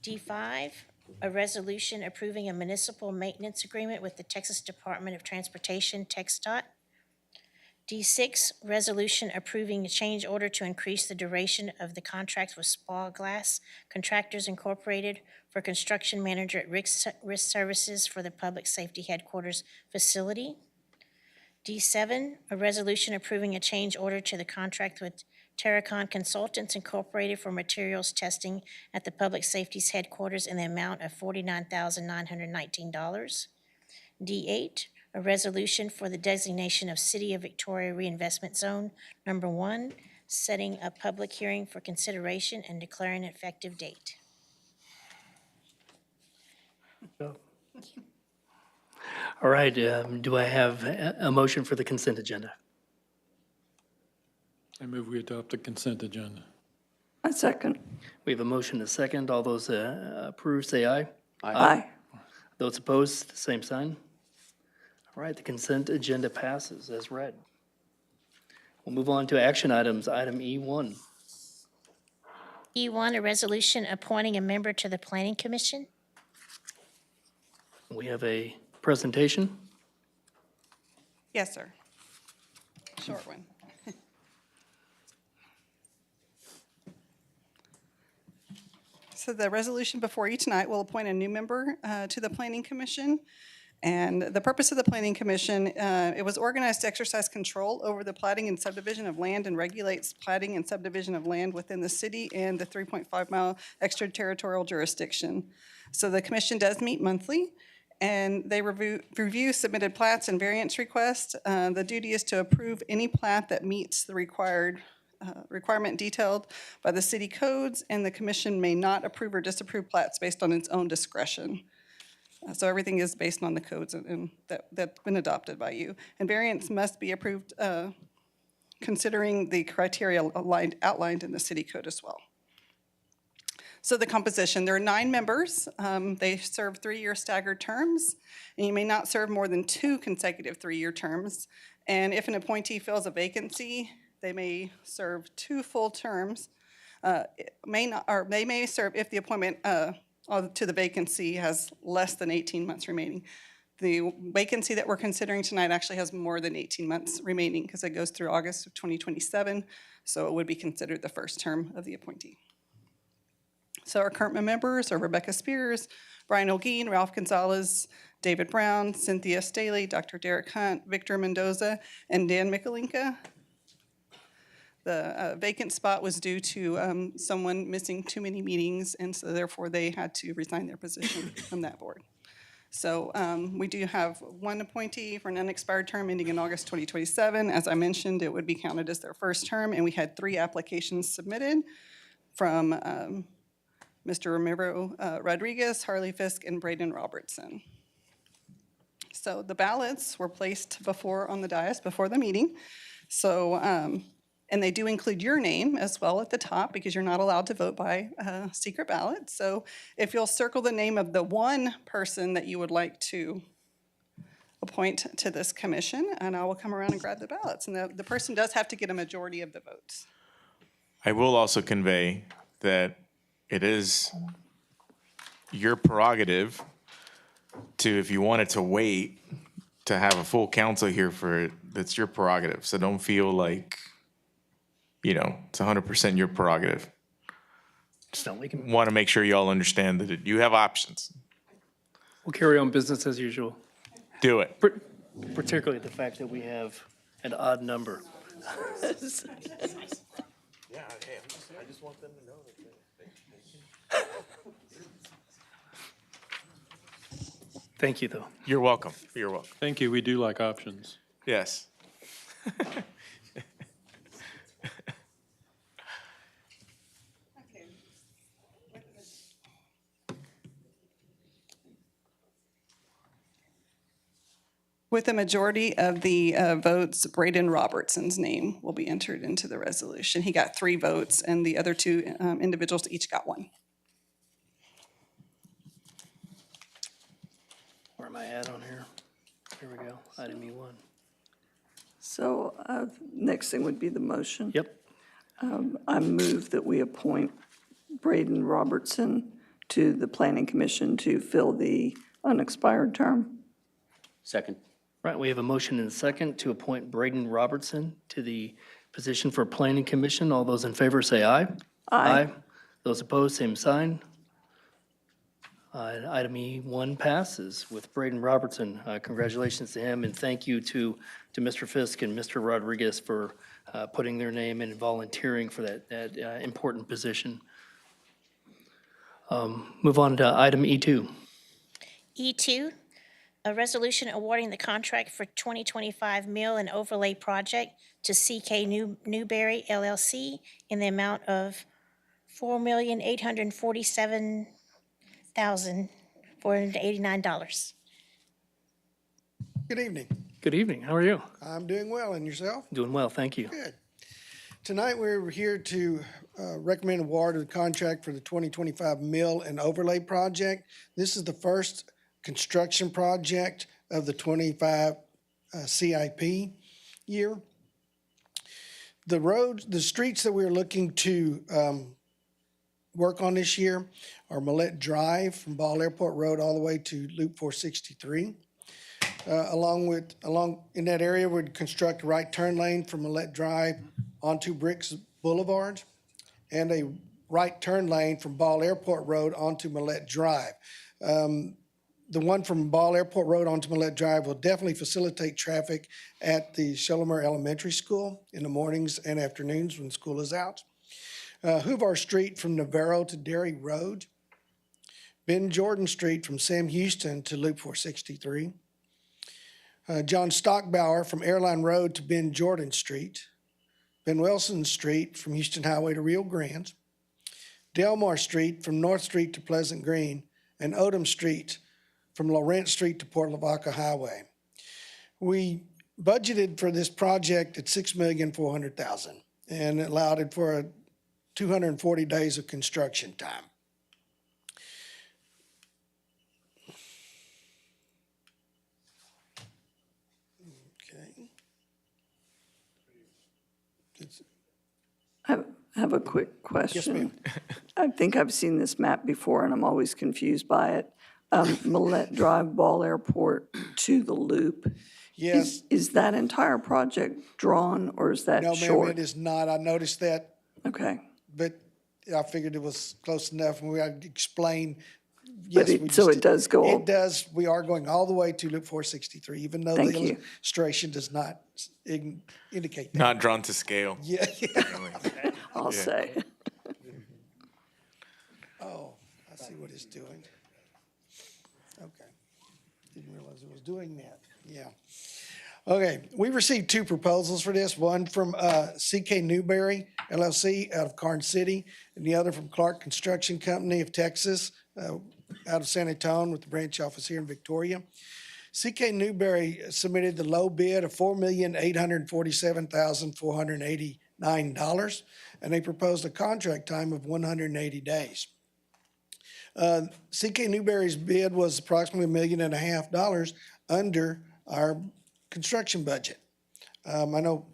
D5, a resolution approving a municipal maintenance agreement with the Texas Department of Transportation, TxDOT. D6, resolution approving a change order to increase the duration of the contract with Spa Glass Contractors Incorporated for construction manager at Risk Services for the Public Safety Headquarters facility. D7, a resolution approving a change order to the contract with Terracon Consultants Incorporated for materials testing at the Public Safety's headquarters in the amount of $49,919. D8, a resolution for the designation of City of Victoria Reinvestment Zone Number 1, setting a public hearing for consideration and declaring an effective date. All right, do I have a motion for the consent agenda? I move we adopt the consent agenda. I second. We have a motion and a second. All those approve, say aye. Aye. Those opposed, the same sign. All right, the consent agenda passes as read. We'll move on to action items. Item E1. E1, a resolution appointing a member to the Planning Commission. We have a presentation. Yes, sir. Short one. So the resolution before you tonight will appoint a new member to the Planning Commission. And the purpose of the Planning Commission, it was organized to exercise control over the platting and subdivision of land and regulates platting and subdivision of land within the city and the 3.5-mile extraterritorial jurisdiction. So the commission does meet monthly, and they review submitted plats and variance requests. The duty is to approve any plat that meets the requirement detailed by the city codes, and the commission may not approve or disapprove plats based on its own discretion. So everything is based on the codes and that's been adopted by you. And variance must be approved considering the criteria outlined in the city code as well. So the composition, there are 9 members. They serve 3-year staggered terms, and you may not serve more than 2 consecutive 3-year terms. And if an appointee fills a vacancy, they may serve 2 full terms. They may serve if the appointment to the vacancy has less than 18 months remaining. The vacancy that we're considering tonight actually has more than 18 months remaining because it goes through August of 2027, so it would be considered the first term of the appointee. So our current members are Rebecca Spears, Brian Olguin, Ralph Gonzalez, David Brown, Cynthia Staley, Dr. Derek Hunt, Victor Mendoza, and Dan Mikulinka. The vacant spot was due to someone missing too many meetings, and so therefore they had to resign their position from that board. So we do have 1 appointee for an unexpired term ending in August 2027. As I mentioned, it would be counted as their first term, and we had 3 applications submitted from Mr. Ramiro Rodriguez, Harley Fisk, and Braden Robertson. So the ballots were placed on the dais before the meeting. So, and they do include your name as well at the top because you're not allowed to vote by secret ballot. So if you'll circle the name of the 1 person that you would like to appoint to this commission, and I will come around and grab the ballots. And the person does have to get a majority of the votes. I will also convey that it is your prerogative to, if you wanted to wait to have a full council here for it, that's your prerogative. So don't feel like, it's 100% your prerogative. So we can, Want to make sure you all understand that you have options. we'll carry on business as usual, Do it. particularly the fact that we have an odd number. Yeah, I just want them to know that. Thank you, though. You're welcome. You're welcome. Thank you, we do like options. Yes. With a majority of the votes, Braden Robertson's name will be entered into the resolution. He got 3 votes, and the other 2 individuals each got 1. Where am I at on here? Here we go, item E1. So next thing would be the motion. Yep. I move that we appoint Braden Robertson to the Planning Commission to fill the unexpired term. Second. Right, we have a motion and a second to appoint Braden Robertson to the position for Planning Commission. All those in favor say aye. Aye. Those opposed, same sign. Item E1 passes with Braden Robertson. Congratulations to him, and thank you to Mr. Fisk and Mr. Rodriguez for putting their name in and volunteering for that important position. Move on to item E2. E2, a resolution awarding the contract for 2025 mill and overlay project to CK Newberry LLC in the amount of $4,847,489. Good evening. Good evening. How are you? I'm doing well, and yourself? Doing well, thank you. Good. Tonight, we're here to recommend award of the contract for the 2025 mill and overlay project. This is the first construction project of the 25 CIP year. The roads, the streets that we're looking to work on this year are Millette Drive from Ball Airport Road all the way to Loop 463. Along in that area, we'd construct a right turn lane from Millette Drive onto Bricks Boulevard and a right turn lane from Ball Airport Road onto Millette Drive. The one from Ball Airport Road onto Millette Drive will definitely facilitate traffic at the Shulamere Elementary School in the mornings and afternoons when school is out. Hoovar Street from Navarro to Dairy Road. Ben Jordan Street from Sam Houston to Loop 463. John Stockbauer from Airline Road to Ben Jordan Street. Ben Wilson Street from Houston Highway to Rio Grande. Delmar Street from North Street to Pleasant Green. And Odom Street from Lawrence Street to Port Lavaca Highway. We budgeted for this project at $6,400,000 and allowed it for 240 days of construction time. I have a quick question. Yes, ma'am. I think I've seen this map before, and I'm always confused by it. Millette Drive, Ball Airport to the Loop. Yes. Is that entire project drawn, or is that No, short? ma'am, it is not. I noticed that, Okay. but I figured it was close enough, and we had to explain. But Yes, we so just- it does go. It does. We are going all the way to Loop 463, even though the Thank you. illustration does not indicate that. Not drawn to scale. Yeah. I'll Yeah. say. Oh, I see what it's doing. Okay. Didn't realize it was doing that. Yeah. Okay, we received two proposals for this, one from CK Newberry LLC out of Karn City, and the other from Clark Construction Company of Texas, out of San Antonio with the branch office here in Victoria. CK Newberry submitted the low bid of $4,847,489, and they proposed a contract time of 180 days. CK Newberry's bid was approximately $1.5 million under our construction budget. I know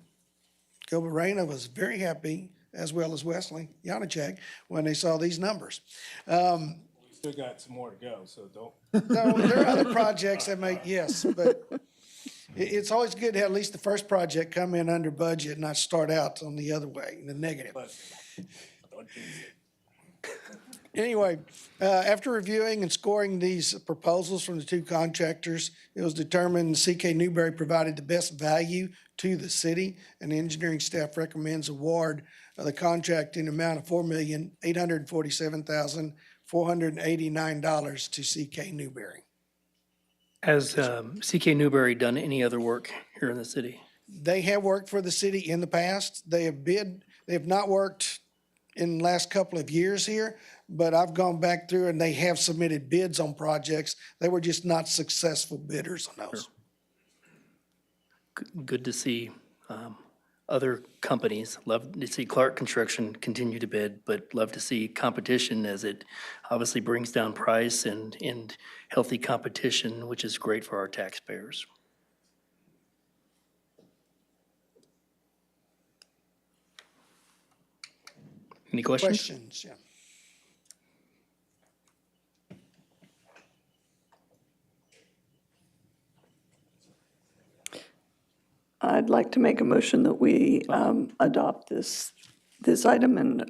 Gilbert Reyna was very happy, as well as Wesley Janacek, when they saw these numbers. We still got some more to go, so don't. No, there are other projects that make, yes, but it's always good to have at least the first project come in under budget, not start out on the other way, the negative. Anyway, after reviewing and scoring these proposals from the two contractors, it was determined CK Newberry provided the best value to the city, and the engineering staff recommends award of the contract in the amount of $4,847,489 to CK Newberry. Has CK Newberry done any other work here in the city? They have worked for the city in the past. They have not worked in the last couple of years here, but I've gone back through and they have submitted bids on projects. They were just not successful bidders on those. Good to see other companies. Love to see Clark Construction continue to bid, but love to see competition as it obviously brings down price and healthy competition, which is great for our taxpayers. Any questions? Questions, yeah. I'd like to make a motion that we adopt this item and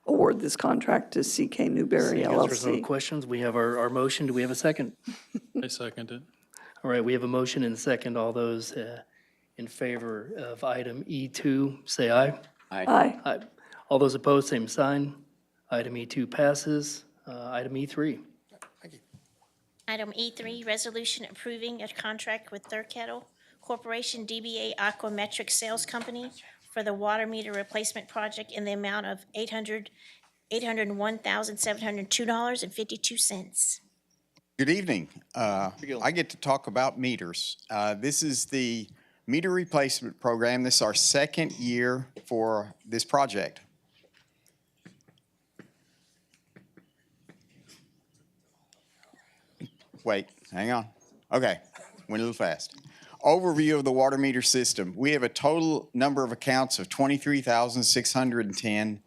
award this contract to CK Newberry Seeing as there's no LLC. questions, we have our motion. Do we have a second? I second it. All right, we have a motion and a second. All those in favor of item E2, say aye. Aye. Aye. All those opposed, same sign. Item E2 passes. Item E3. Item E3, resolution approving a contract with Third Kettle Corporation DBA Aquametric Sales Company for the water meter replacement project in the amount of $801,702.52. Good evening. I get to talk about meters. This is the meter replacement program. This is our second year for this project. Wait, hang on. Okay, went a little fast. Overview of the water meter system. We have a total number of accounts of 23,610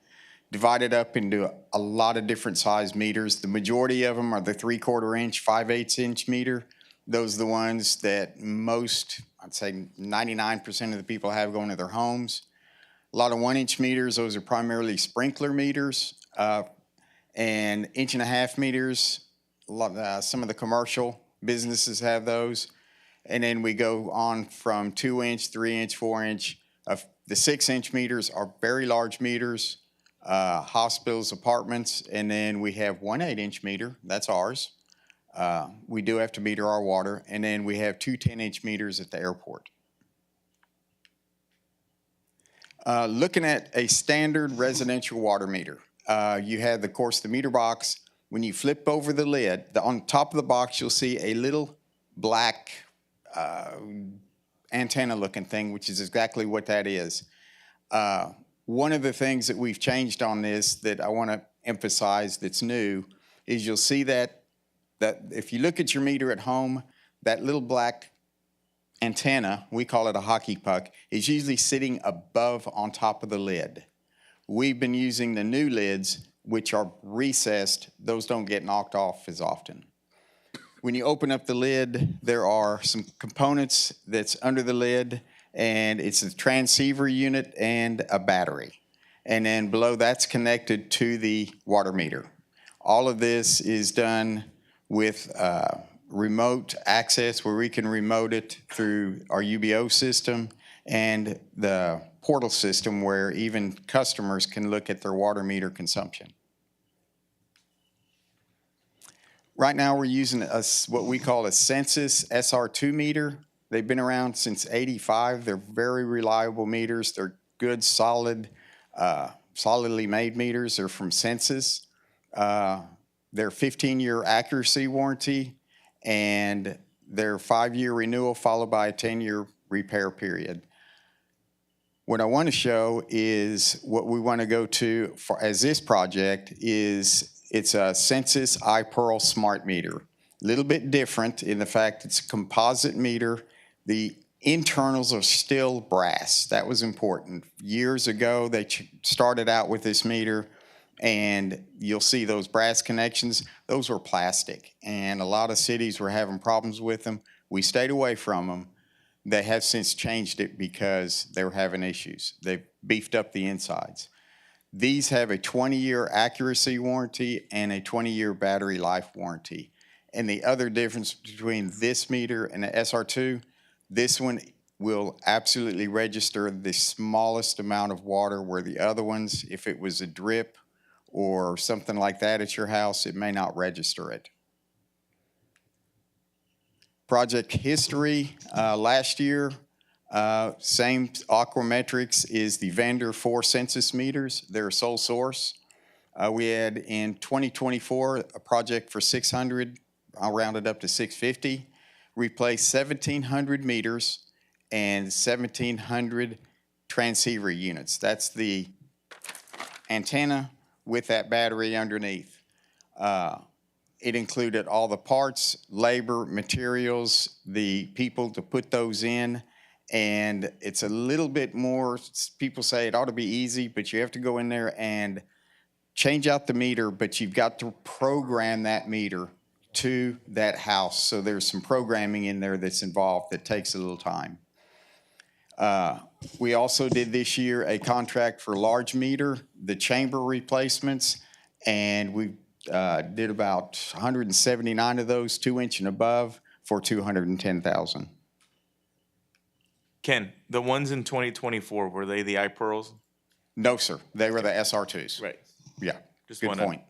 divided up into a lot of different size meters. The majority of them are the 3/4 inch, 5/8 inch meter. Those are the ones that most, I'd say 99% of the people have going to their homes. A lot of 1-inch meters, those are primarily sprinkler meters, and 1.5 meters. Some of the commercial businesses have those. And then we go on from 2-inch, 3-inch, 4-inch. The 6-inch meters are very large meters, hospitals, apartments, and then we have 1 8-inch meter, that's ours. We do have to meter our water, and then we have 2 10-inch meters at the airport. Looking at a standard residential water meter, you have, of course, the meter box. When you flip over the lid, on top of the box, you'll see a little black antenna-looking thing, which is exactly what that is. One of the things that we've changed on this that I want to emphasize that's new is you'll see that if you look at your meter at home, that little black antenna, we call it a hockey puck, is usually sitting above on top of the lid. We've been using the new lids, which are recessed. Those don't get knocked off as often. When you open up the lid, there are some components that's under the lid, and it's a transceiver unit and a battery. And then below that's connected to the water meter. All of this is done with remote access where we can remote it through our UBO system and the portal system where even customers can look at their water meter consumption. Right now we're using what we call a Census SR2 meter. They've been around since '85. They're very reliable meters. They're good, solidly made meters. They're from Census. They're 15-year accuracy warranty, and their 5-year renewal followed by a 10-year repair period. What I want to show is what we want to go to as this project is it's a Census iPearl smart meter. A little bit different in the fact it's a composite meter. The internals are still brass. That was important. Years ago, they started out with this meter, and you'll see those brass connections. Those were plastic, and a lot of cities were having problems with them. We stayed away from them. They have since changed it because they were having issues. They've beefed up the insides. These have a 20-year accuracy warranty and a 20-year battery life warranty. And the other difference between this meter and the SR2, this one will absolutely register the smallest amount of water, where the other ones, if it was a drip or something like that at your house, it may not register it. Project history, last year, same Aquametrics is the vendor for Census meters. They're a sole source. We had in 2024 a project for 600, I'll round it up to 650, replaced 1,700 meters and 1,700 transceiver units. That's the antenna with that battery underneath. It included all the parts, labor, materials, the people to put those in, and it's a little bit more, people say it ought to be easy, but you have to go in there and change out the meter, but you've got to program that meter to that house. So there's some programming in there that's involved that takes a little time. We also did this year a contract for large meter, the chamber replacements, and we did about 179 of those, 2-inch and above, for $210,000. Ken, the ones in 2024, were they the iPearls? No, sir. They were the SR2s. Right. Yeah, Just good wanna point.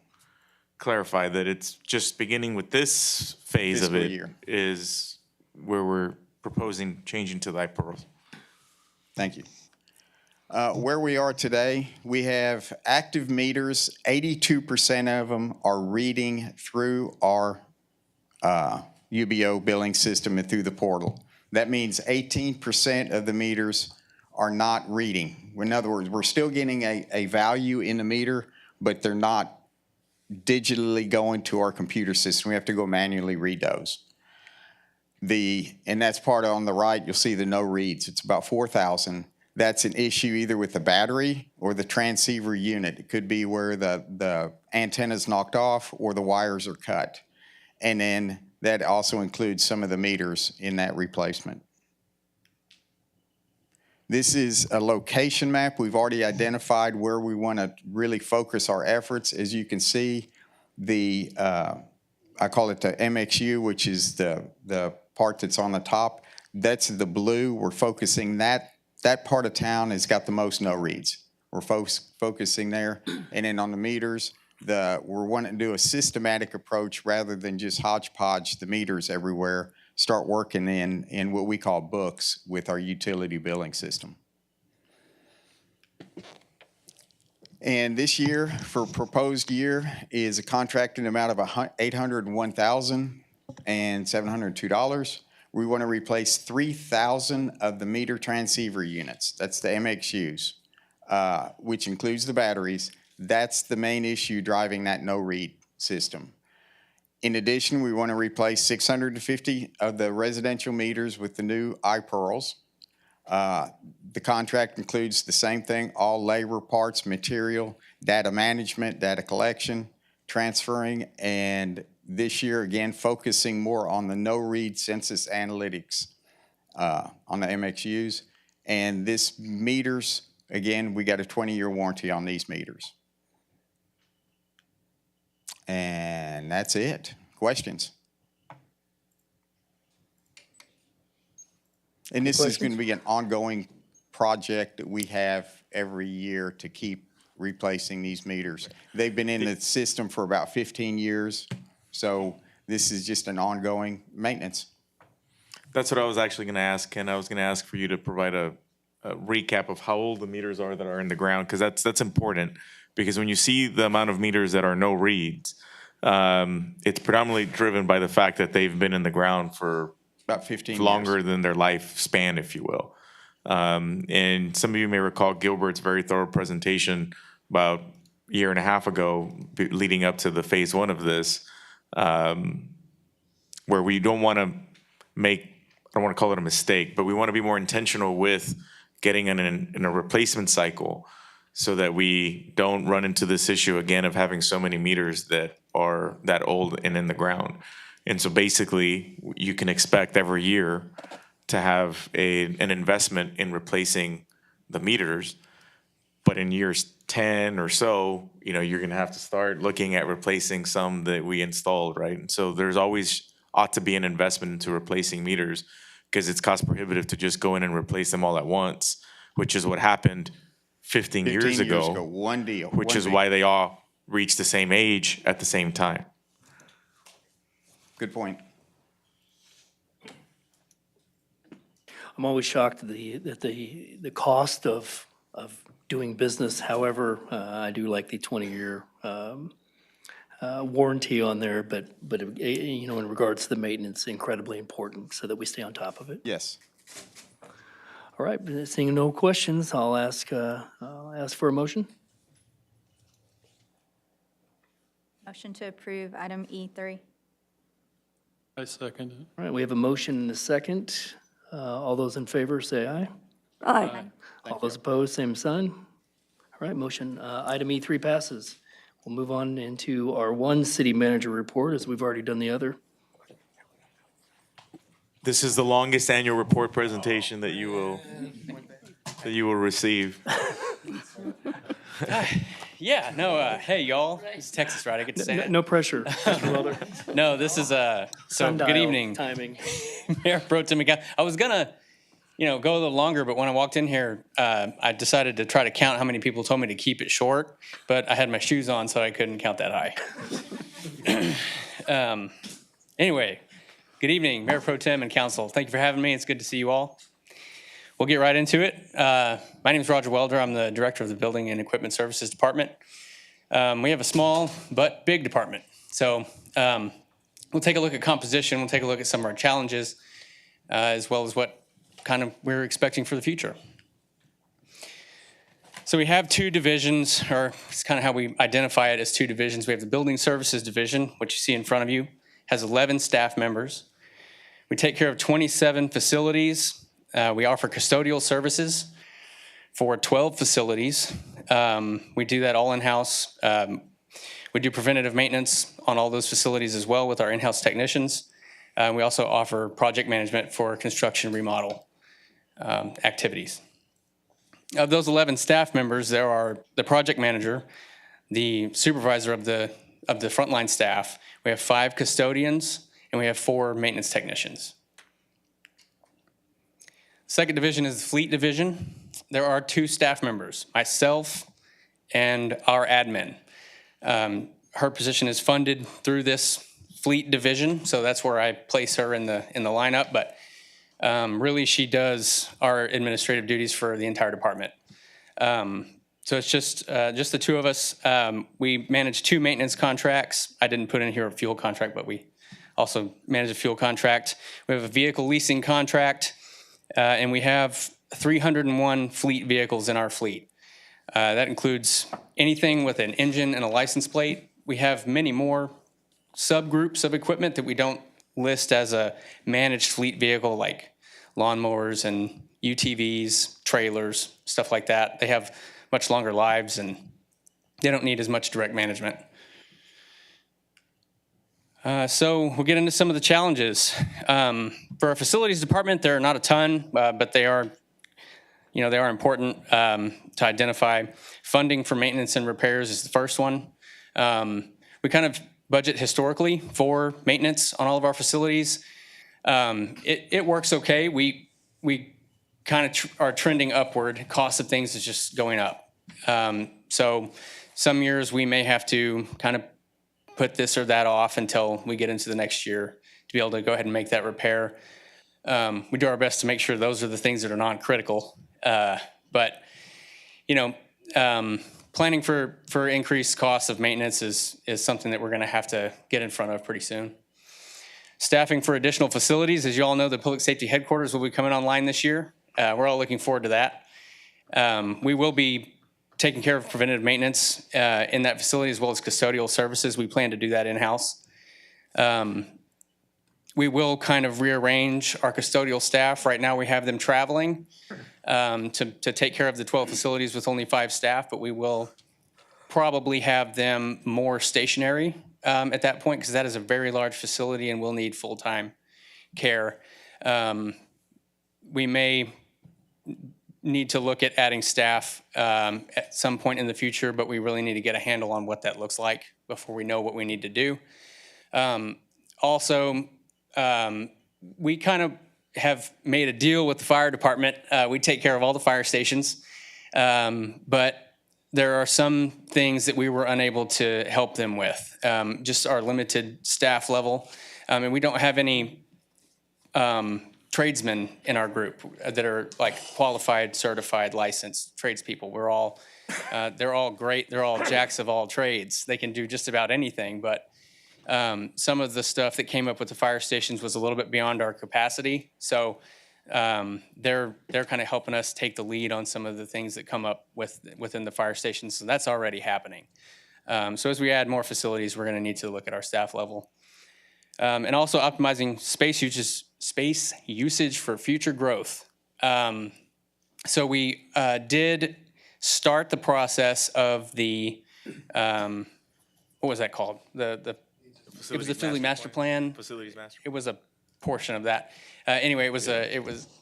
clarify that it's just beginning with this phase of Fiscal it year. is where we're proposing changing to the iPearls. Thank you. Where we are today, we have active meters. 82% of them are reading through our UBO billing system and through the portal. That means 18% of the meters are not reading. In other words, we're still getting a value in the meter, but they're not digitally going to our computer system. We have to go manually read those. And that's part on the right, you'll see the no reads. It's about 4,000. That's an issue either with the battery or the transceiver unit. It could be where the antenna's knocked off or the wires are cut. And then that also includes some of the meters in that replacement. This is a location map. We've already identified where we want to really focus our efforts. As you can see, I call it the MXU, which is the part that's on the top. That's the blue. We're focusing that part of town has got the most no reads. We're focusing there. And then on the meters, we're wanting to do a systematic approach rather than just hodgepodge the meters everywhere. Start working in what we call books with our utility billing system. And this year, for proposed year, is a contracted amount of $801,702. We want to replace 3,000 of the meter transceiver units. That's the MXUs, which includes the batteries. That's the main issue driving that no-read system. In addition, we want to replace 650 of the residential meters with the new iPearls. The contract includes the same thing, all labor, parts, material, data management, data collection, transferring, and this year, again, focusing more on the no-read census analytics on the MXUs. And this meters, again, we got a 20-year warranty on these meters. And that's it. Questions? And this is going to be an ongoing project that we have every year to keep replacing these meters. They've been in the system for about 15 years, so this is just an ongoing maintenance. That's what I was actually going to ask, Ken. I was going to ask for you to provide a recap of how old the meters are that are in the ground, because that's important. Because when you see the amount of meters that are no reads, it's predominantly driven by the fact that they've been in the ground for about 15 longer years. than their lifespan, if you will. And some of you may recall Gilbert's very thorough presentation about a year and a half ago, leading up to the phase one of this, where we don't want to make, I don't want to call it a mistake, but we want to be more intentional with getting in a replacement cycle so that we don't run into this issue again of having so many meters that are that old and in the ground. And so basically, you can expect every year to have an investment in replacing the meters, but in years 10 or so, you're going to have to start looking at replacing some that we installed, right? And so there's always ought to be an investment into replacing meters because it's cost prohibitive to just go in and replace them all at once, which is what happened 15 years ago. One deal. Which is why they all reached the same age at the same time. Good point. I'm always shocked that the cost of doing business. However, I do like the 20-year warranty on there, but in regards to the maintenance, incredibly important so that we stay on top of it. Yes. All right, seeing no questions, I'll ask for a motion. Motion to approve item E3. I second it. All right, we have a motion and a second. All those in favor, say aye. Aye. All those opposed, same sign. All right, motion, item E3 passes. We'll move on into our one city manager report, as we've already done the other. This is the longest annual report presentation that you will receive. Yeah, no, hey, y'all. It's Texas, right? I get to say that. No pressure, Mr. Welder. No, this is, so, Sundial good evening. timing. Mayor Pro Tem McCown. I was gonna, go a little longer, but when I walked in here, I decided to try to count how many people told me to keep it short, but I had my shoes on, so I couldn't count that high. Anyway, good evening, Mayor Pro Tem and Council. Thank you for having me. It's good to see you all. We'll get right into it. My name is Roger Welder. I'm the Director of the Building and Equipment Services Department. We have a small but big department. So we'll take a look at composition. We'll take a look at some of our challenges, as well as what kind of we're expecting for the future. So we have two divisions, or it's kind of how we identify it as two divisions. We have the Building Services Division, which you see in front of you, has 11 staff members. We take care of 27 facilities. We offer custodial services for 12 facilities. We do that all in-house. We do preventative maintenance on all those facilities as well with our in-house technicians. We also offer project management for construction remodel activities. Of those 11 staff members, there are the project manager, the supervisor of the frontline staff. We have 5 custodians, and we have 4 maintenance technicians. Second division is the fleet division. There are 2 staff members, myself and our admin. Her position is funded through this fleet division, so that's where I place her in the lineup, but really she does our administrative duties for the entire department. So it's just the 2 of us. We manage 2 maintenance contracts. I didn't put in here a fuel contract, but we also manage a fuel contract. We have a vehicle leasing contract. And we have 301 fleet vehicles in our fleet. That includes anything with an engine and a license plate. We have many more subgroups of equipment that we don't list as a managed fleet vehicle, like lawnmowers and UTVs, trailers, stuff like that. They have much longer lives and they don't need as much direct management. So we'll get into some of the challenges. For our facilities department, there are not a ton, but they are, they are important to identify. Funding for maintenance and repairs is the first one. We kind of budget historically for maintenance on all of our facilities. It works okay. We kind of are trending upward. Cost of things is just going up. So some years we may have to kind of put this or that off until we get into the next year to be able to go ahead and make that repair. We do our best to make sure those are the things that are non-critical. But, planning for increased costs of maintenance is something that we're going to have to get in front of pretty soon. Staffing for additional facilities. As you all know, the public safety headquarters will be coming online this year. We're all looking forward to that. We will be taking care of preventative maintenance in that facility as well as custodial services. We plan to do that in-house. We will kind of rearrange our custodial staff. Right now we have them traveling to take care of the 12 facilities with only 5 staff, but we will probably have them more stationary at that point because that is a very large facility and will need full-time care. We may need to look at adding staff at some point in the future, but we really need to get a handle on what that looks like before we know what we need to do. Also, we kind of have made a deal with the fire department. We take care of all the fire stations, but there are some things that we were unable to help them with, just our limited staff level. And we don't have any tradesmen in our group that are like qualified, certified, licensed tradespeople. We're all, they're all great. They're all jacks of all trades. They can do just about anything, but some of the stuff that came up with the fire stations was a little bit beyond our capacity. So they're kind of helping us take the lead on some of the things that come up within the fire stations. So that's already happening. So as we add more facilities, we're going to need to look at our staff level. And also optimizing space usage for future growth. So we did start the process of the, what was that called? It was the Philly Master Plan. Facilities Master. It was a portion of that. Anyway, it was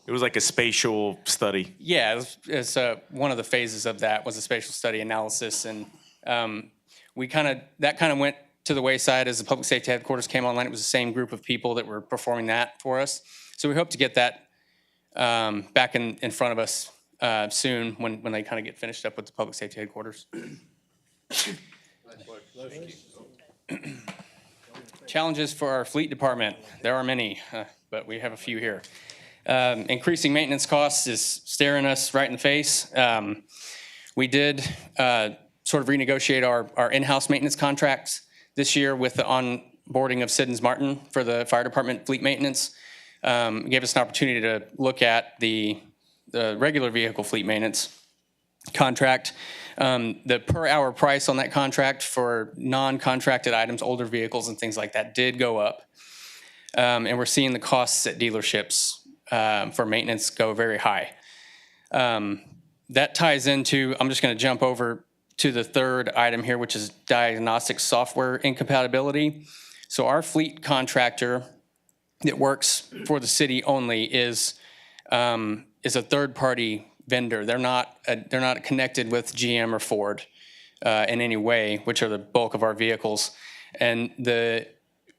like a spatial study. Yeah, it's one of the phases of that was a spatial study analysis, and that kind of went to the wayside as the public safety headquarters came online. It was the same group of people that were performing that for us. So we hope to get that back in front of us soon when they kind of get finished up with the public safety headquarters. Challenges for our fleet department. There are many, but we have a few here. Increasing maintenance costs is staring us right in the face. We did sort of renegotiate our in-house maintenance contracts this year with the onboarding of Siddons Martin for the fire department fleet maintenance. It gave us an opportunity to look at the regular vehicle fleet maintenance contract. The per hour price on that contract for non-contracted items, older vehicles and things like that did go up. And we're seeing the costs at dealerships for maintenance go very high. That ties into, I'm just going to jump over to the third item here, which is diagnostic software incompatibility. So our fleet contractor that works for the city only is a third-party vendor. They're not connected with GM or Ford in any way, which are the bulk of our vehicles. And the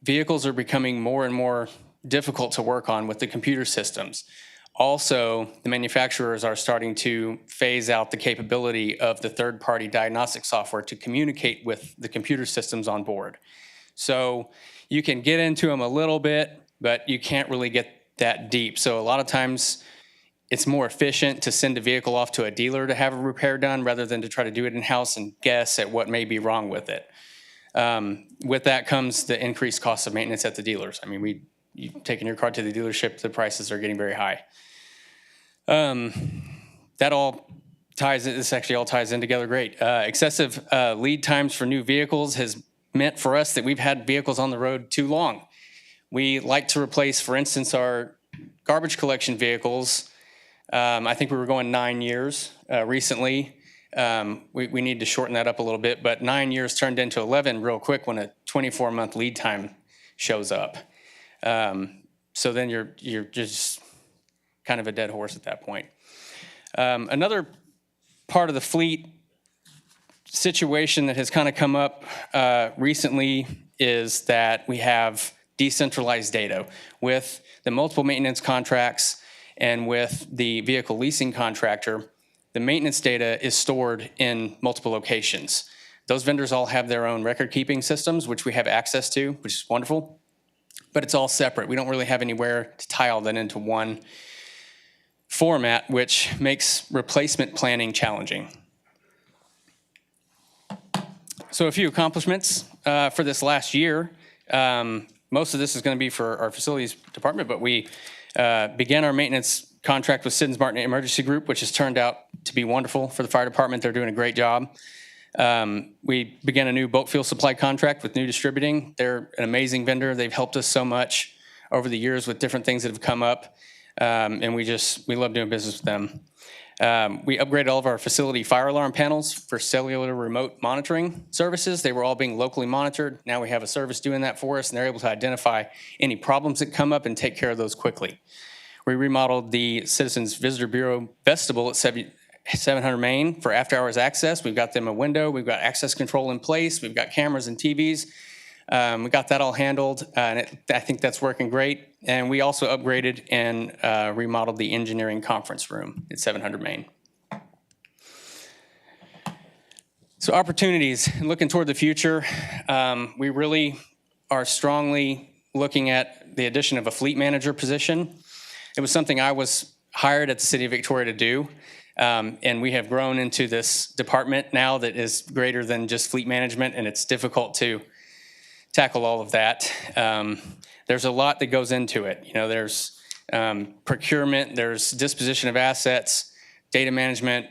vehicles are becoming more and more difficult to work on with the computer systems. Also, the manufacturers are starting to phase out the capability of the third-party diagnostic software to communicate with the computer systems on board. So you can get into them a little bit, but you can't really get that deep. So a lot of times it's more efficient to send a vehicle off to a dealer to have a repair done rather than to try to do it in-house and guess at what may be wrong with it. With that comes the increased cost of maintenance at the dealers. I mean, you've taken your car to the dealership, the prices are getting very high. That all this actually all ties in together great. Excessive lead times for new vehicles has meant for us that we've had vehicles on the road too long. We like to replace, for instance, our garbage collection vehicles. I think we were going 9 years recently. We need to shorten that up a little bit, but 9 years turned into 11 real quick when a 24-month lead time shows up. So then you're just kind of a dead horse at that point. Another part of the fleet situation that has kind of come up recently is that we have decentralized data with the multiple maintenance contracts and with the vehicle leasing contractor. The maintenance data is stored in multiple locations. Those vendors all have their own record-keeping systems, which we have access to, which is wonderful, but it's all separate. We don't really have anywhere to tie all that into one format, which makes replacement planning challenging. So a few accomplishments for this last year. Most of this is going to be for our facilities department, but we began our maintenance contract with Siddons Martin Emergency Group, which has turned out to be wonderful for the fire department. They're doing a great job. We began a new bulk fuel supply contract with New Distributing. They're an amazing vendor. They've helped us so much over the years with different things that have come up. And we love doing business with them. We upgraded all of our facility fire alarm panels for cellular remote monitoring services. They were all being locally monitored. Now we have a service doing that for us, and they're able to identify any problems that come up and take care of those quickly. We remodeled the Citizens Visitor Bureau vestibule at 700 Main for after-hours access. We've got them a window. We've got access control in place. We've got cameras and TVs. We got that all handled, and I think that's working great. And we also upgraded and remodeled the engineering conference room at 700 Main. So opportunities, looking toward the future, we really are strongly looking at the addition of a fleet manager position. It was something I was hired at the City of Victoria to do, and we have grown into this department now that is greater than just fleet management, and it's difficult to tackle all of that. There's a lot that goes into it. You know, there's procurement, there's disposition of assets, data management,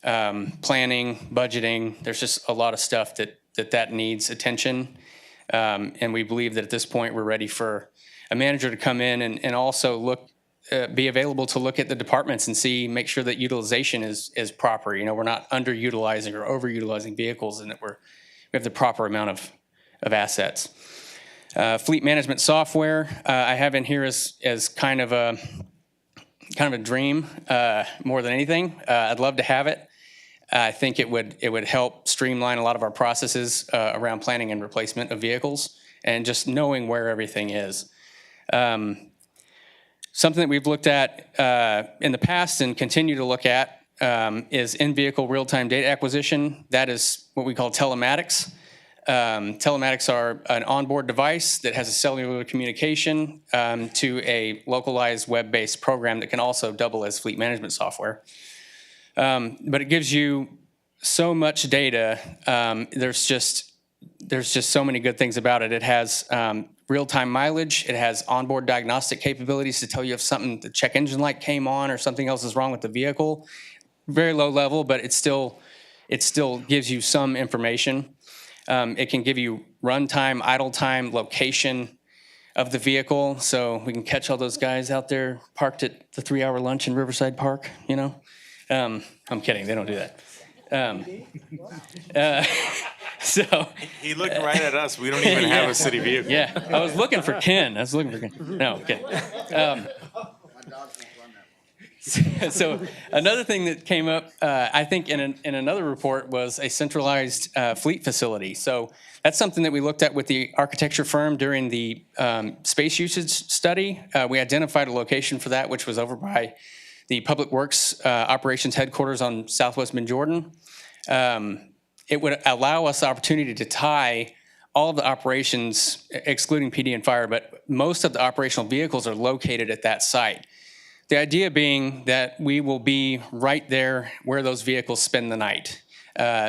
planning, budgeting. There's just a lot of stuff that needs attention. And we believe that at this point we're ready for a manager to come in and also be available to look at the departments and make sure that utilization is proper. You know, we're not underutilizing or overutilizing vehicles, and that we have the proper amount of assets. Fleet management software, I have in here as kind of a dream more than anything. I'd love to have it. I think it would help streamline a lot of our processes around planning and replacement of vehicles and just knowing where everything is. Something that we've looked at in the past and continue to look at is in-vehicle real-time data acquisition. That is what we call telematics. Telematics are an onboard device that has a cellular communication to a localized web-based program that can also double as fleet management software. But it gives you so much data. There's just so many good things about it. It has real-time mileage. It has onboard diagnostic capabilities to tell you if something, the check engine light came on or something else is wrong with the vehicle. Very low level, but it still gives you some information. It can give you runtime, idle time, location of the vehicle, so we can catch all those guys out there parked at the 3-hour lunch in Riverside Park, you know? I'm kidding, they don't do that. So He looked right at us. We don't even have a city vehicle. yeah, I was looking for Ken. No, okay. So another thing that came up, I think in another report was a centralized fleet facility. So that's something that we looked at with the architecture firm during the space usage study. We identified a location for that, which was over by the Public Works Operations Headquarters on Southwest Bend, Jordan. It would allow us the opportunity to tie all of the operations, excluding PD and fire, but most of the operational vehicles are located at that site. The idea being that we will be right there where those vehicles spend the night.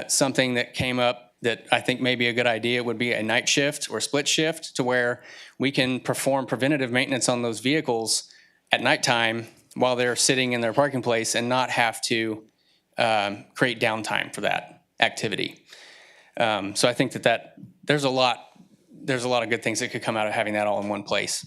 Something that came up that I think may be a good idea would be a night shift or split shift to where we can perform preventative maintenance on those vehicles at nighttime while they're sitting in their parking place and not have to create downtime for that activity. So I think that there's a lot of good things that could come out of having that all in one place.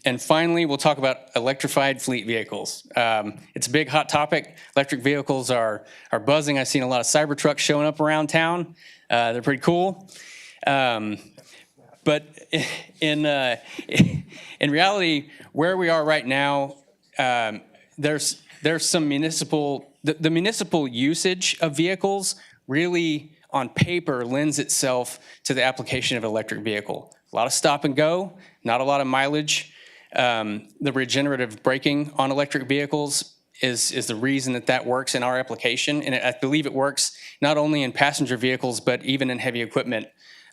And finally, we'll talk about electrified fleet vehicles. It's a big hot topic. Electric vehicles are buzzing. I've seen a lot of Cybertrucks showing up around town. They're pretty cool. But in reality, where we are right now, there's some the municipal usage of vehicles really on paper lends itself to the application of an electric vehicle. A lot of stop and go, not a lot of mileage. The regenerative braking on electric vehicles is the reason that works in our application. And I believe it works not only in passenger vehicles, but even in heavy equipment.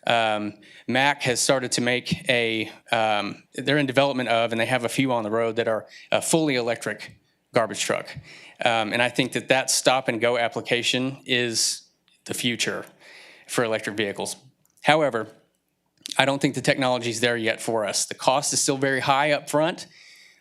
Mack has started to make they're in development of, and they have a few on the road that are a fully electric garbage truck. And I think that stop and go application is the future for electric vehicles. However, I don't think the technology is there yet for us. The cost is still very high up front,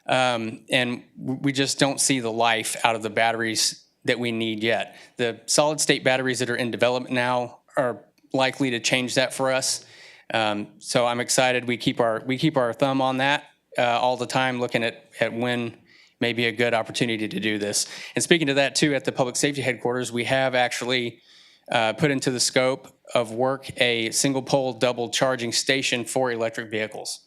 and we just don't see the life out of the batteries that we need yet. The solid state batteries that are in development now are likely to change that for us. So I'm excited. We keep our thumb on that all the time, looking at when may be a good opportunity to do this. And speaking to that too, at the Public Safety Headquarters, we have actually put into the scope of work a single pole double charging station for electric vehicles.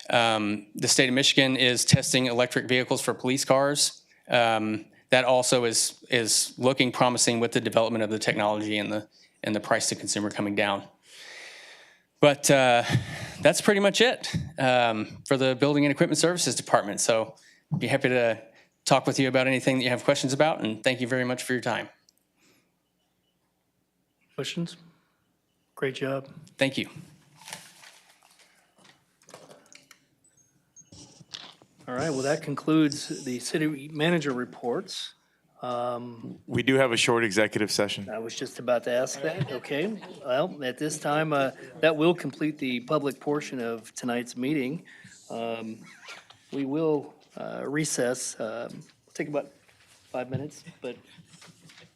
The state of Michigan is testing electric vehicles for police cars. That also is looking promising with the development of the technology and the price to consumer coming down. But that's pretty much it for the Building and Equipment Services Department. So I'd be happy to talk with you about anything that you have questions about, and thank you very much for your time. Questions? Great job. Thank you. All right, well, that concludes the city manager reports. We do have a short executive session. I was just about to ask that. Okay. Well, at this time, that will complete the public portion of tonight's meeting. We will recess. Take about 5 minutes, but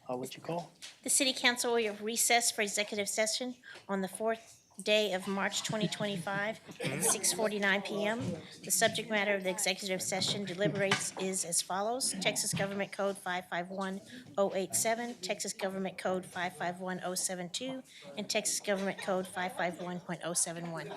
I'll let you call. The City Council will recess for executive session on the fourth day of March 2025 at 6:49 PM. The subject matter of the executive session deliberates is as follows: Texas Government Code 551087, Texas Government Code 551072, and Texas Government Code 551.071.